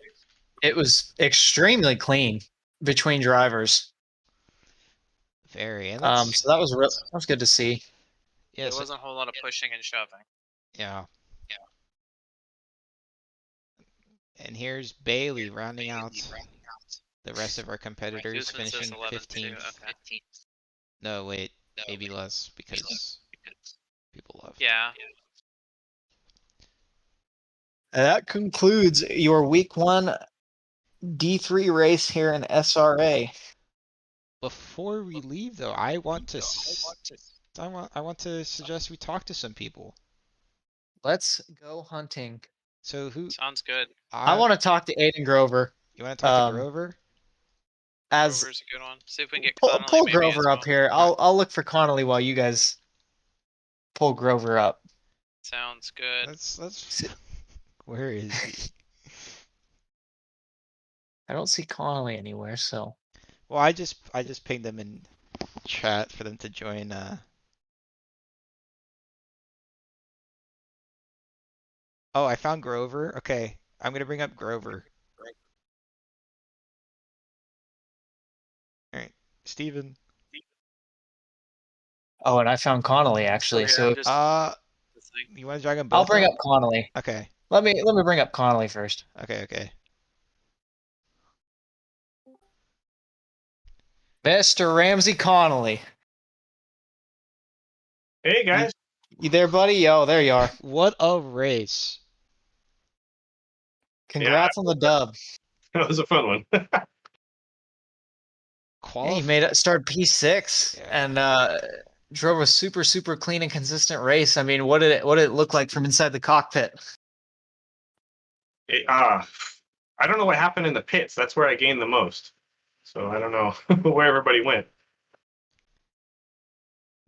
It was extremely clean between drivers. Very. And So that was good to see. yeah, There so- wasn't a whole lot of pushing and shoving. yeah. And here's Bailey rounding out the rest of our competitors, Guzman says finishing 11th too. 15th. Okay. No, wait, maybe less because people left. Yeah. That concludes your week 1 D3 race here in SRA. Before we leave, though, I want to suggest we talk to some people. Let's go hunting. So who? Sounds good. I want to talk to Aiden Grover. You want to talk to um, Grover? As Grover's a good one. See if we can get pull Connolly maybe as Grover up well. here. I'll look for Connolly while you guys pull Grover up. Sounds good. Let's. Where is he? I don't see Connolly anywhere, so Well, I just pinged them in chat for them to join. Oh, I found Grover. Okay, I'm gonna bring up Grover. All right, Steven. oh, and I found Connolly actually. So Just this thing. You want to drag them both? I'll bring up Connolly. Okay, Let me bring up Connolly first. okay. Mr. Ramsey Connolly. Hey guys, You there, buddy? Oh, there you are. What a race! Congrats on the dub. that was a fun one. Yeah, he made it start P6 Yeah. and drove a super clean and consistent race. I mean, what did it look like from inside the cockpit? I don't know what happened in the pits. That's where I gained the most. So I don't know where everybody went.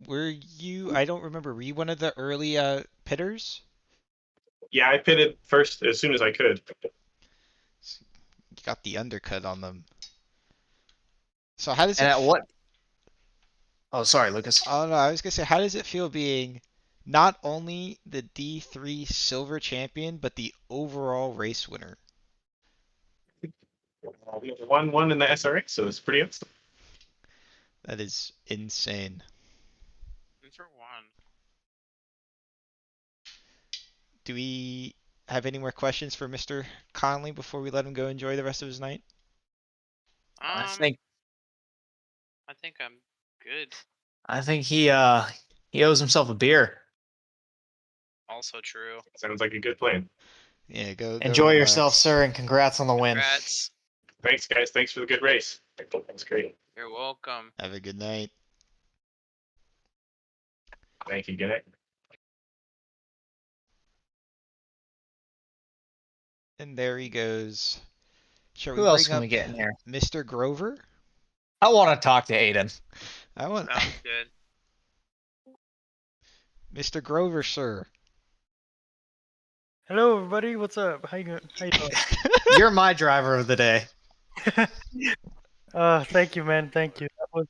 Were you? I don't remember. Were you one of the early pitters? Yeah, I pitted first as soon as I could. You got the undercut on them. So how does And it? at what? Oh, sorry, Lucas. Oh no, I was gonna say, how does it feel being not only the D3 silver champion, but the overall race winner? We have 1-1 in the SRA, so it's pretty awesome. That is insane. 2-for-1. Do we have any more questions for Mr. Conley before we let him go enjoy the rest of his night? I I think think I'm good. he He owes himself a beer. Also true. Sounds like a good plan. Yeah, go. Enjoy relax. yourself, sir, and congrats on the win. Congrats. Thanks, guys. Thanks for the good race. That's great. You're welcome. Have a good night. Thank you. Good night. And there he goes. Shall we Who else bring can up we get in here? Mr. Grover? I want to talk to Aiden. I want Sounds good. Mr. Grover, sir. Hello, everybody. What's up? How you doing? You're my driver of the day. Thank you, man. Thank you. That was,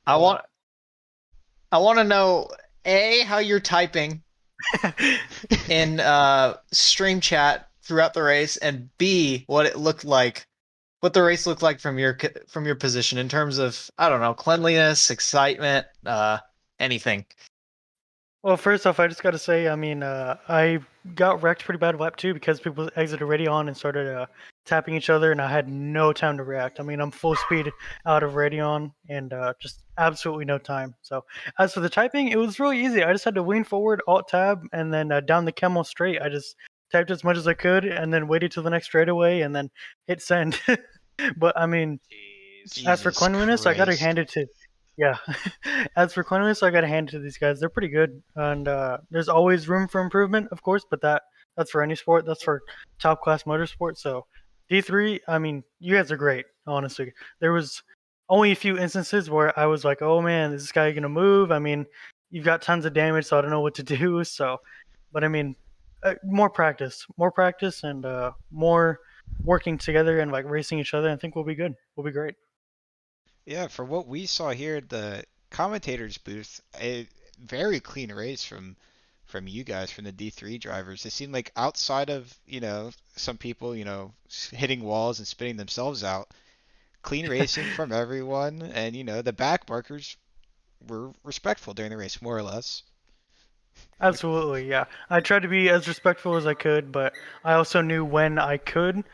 I want to know how you're typing in stream chat throughout the race, and B, what it looked like, what the race looked like from your position in terms of, I don't know, cleanliness, excitement, anything. Well, first off, I just got to say, I mean, I got wrecked pretty bad lap 2 because people exited Radeon and started tapping each other, and I had no time to react. I mean, I'm full speed out of Radeon and just absolutely no time. So as for the typing, it was really easy. I just had to lean forward, Alt Tab, and then down the camel straight. I just typed as much as I could, and then waited till the next straightaway, and then hit send. But I mean, Jeez. as for Jesus cleanliness, I got to Christ. hand it to. Yeah, as for cleanliness, I got to hand it to these guys. They're pretty good, and there's always room for improvement, of course. But that's for any sport. That's for top class motorsport. So D3, I mean, you guys are great. Honestly, there was only a few instances where I was like, oh man, is this guy gonna move? I mean, you've got tons of damage, so I don't know what to do. So, but I mean, more practice, and more working together and like racing each other. I think we'll be good. We'll be great. Yeah, for what we saw here at the commentators booth, a very clean race from you guys, from the D3 drivers. It seemed like outside of, some people, hitting walls and spitting themselves out, clean racing from everyone, and the back markers were respectful during the race, more or less. Absolutely, yeah. I tried to be as respectful as I could, but I also knew when I could,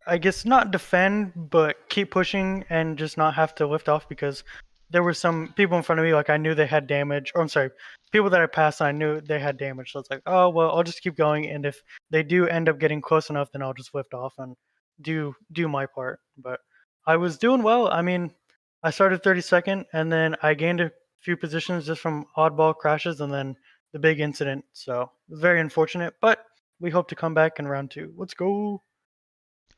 I guess, not defend, but keep pushing and just not have to lift off because there were some people in front of me, like I knew they had damage, or I'm sorry, people that I passed, I knew they had damage. So it's like, oh, well, I'll just keep going, and if they do end up getting close enough, then I'll just lift off and do my part. But I was doing well. I mean, I started 32nd, and then I gained a few positions just from oddball crashes, and then the big incident. So it was very unfortunate, but we hope to come back in round 2. Let's go.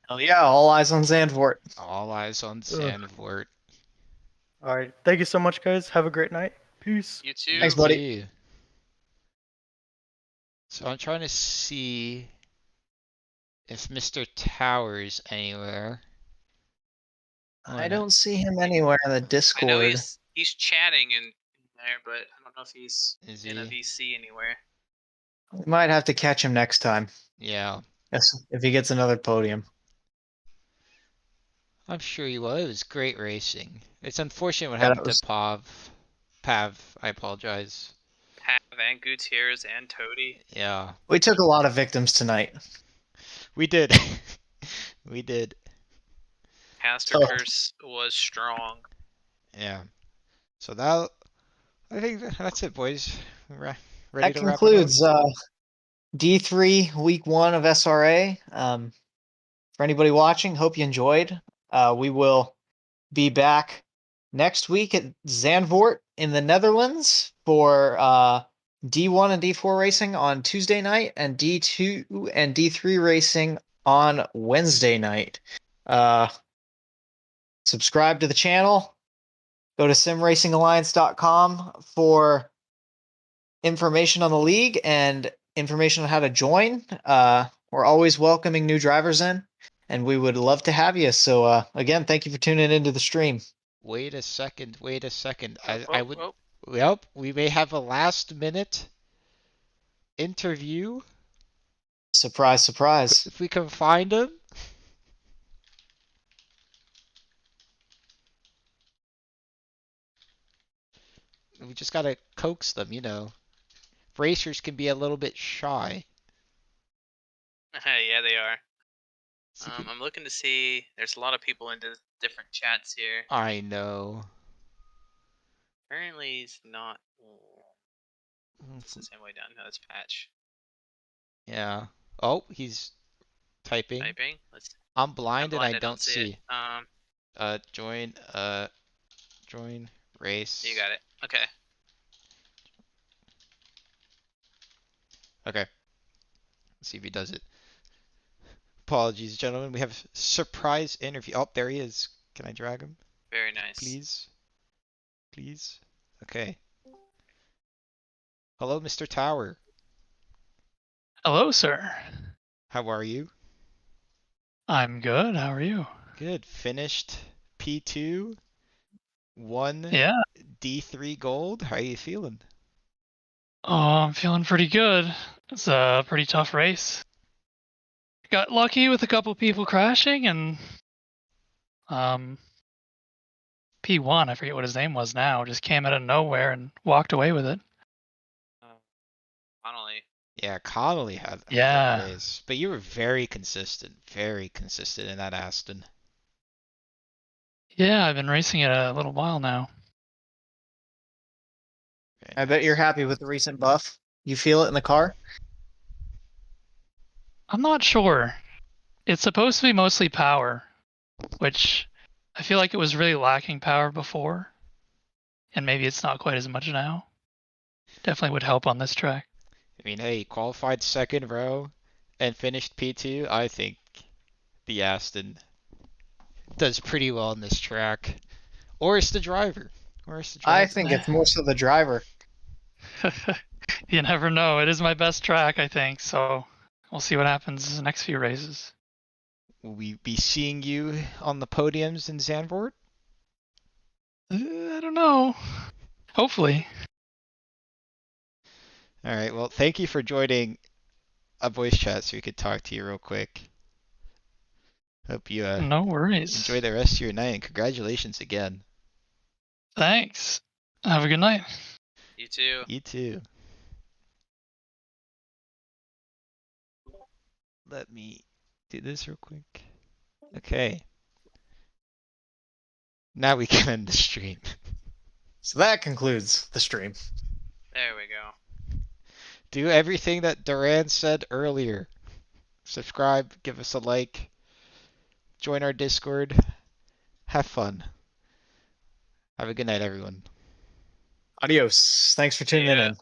Hell yeah, all eyes on Zandvoort. All eyes on Zandvoort. All right. Thank you so much, guys. Have a great night. Peace. You too. Thanks, buddy. See. So I'm trying to see if Mr. Towers anywhere. I don't see him anywhere in the I know Discord. he's chatting in there, but I don't know if he's Is in a he? VC anywhere. We might have to catch him next time. Yeah, Yes, if he gets another podium. I'm sure he will. It was great racing. It's unfortunate what Yeah, that happened was- to Pav, I apologize. Pat Van Gutierrez and Toady. Yeah, We took a lot of victims tonight. we did. We did. Pastor Oh. Curse was strong. Yeah. So I think that's it, boys. Ready That to wrap it up? concludes D3 week 1 of SRA. For anybody watching, hope you enjoyed. We will be back next week at Zandvoort in the Netherlands for D1 and D4 racing on Tuesday night, and D2 and D3 racing on Wednesday night. Subscribe to the channel. Go to simracingalliance.com for information on the league and information on how to join. We're always welcoming new drivers in, and we would love to have you. So again, thank you for tuning into the stream. Wait a second. I Oh, would. oh. Yep, we may have a last minute interview Surprise, surprise. if we can find him. We just gotta coax them, Racers can be a little bit shy. Yeah, they are. So I'm looking to see. There's a lot of people into different chats here. I know. Apparently, he's not. It's the same way down. No, that's patch. Yeah. Oh, he's typing. Typing. Let's. I'm blind and I blind, don't see. it. Join race. You got it. Okay. Okay. Let's see if he does it. Apologies, gentlemen. We have surprise interview. Oh, there he is. Can I drag him? Very nice. Please. Please. Okay. Hello, Mr. Tower. Hello, sir. How are you? I'm good. How are you? Good. Finished P2. Won Yeah. D3 gold. How are you feeling? Oh, I'm feeling pretty good. It's a pretty tough race. Got lucky with a couple people crashing and P1, I forget what his name was now, just came out of nowhere and walked away with it. Connolly. Yeah, Connolly had a Yeah. good race. But you were very consistent in that Aston. Yeah, I've been racing it a little while now. Very I bet nice. you're happy with the recent buff. You feel it in the car? I'm not sure. It's supposed to be mostly power, which I feel like it was really lacking power before. And maybe it's not quite as much now. Definitely would help on this track. I mean, hey, qualified second row and finished P2. I think the Aston does pretty well on this track. Or it's the driver. I think it's more so the driver. You never know. It is my best track, I think. So we'll see what happens in the next few races. Will we be seeing you on the podiums in Zandvoort? I don't know. Hopefully. All right. Well, thank you for joining a voice chat so we could talk to you real quick. Hope you No worries. enjoy the rest of your night and congratulations again. Thanks. Have a good night. You too. You too. Let me do this real quick. Okay. Now we can end the stream. So that concludes the stream. There we go. Do everything that Duran said earlier. Subscribe, give us a like, join our Discord, have fun. Have a good night, everyone. Adios. Thanks for tuning Yeah. in.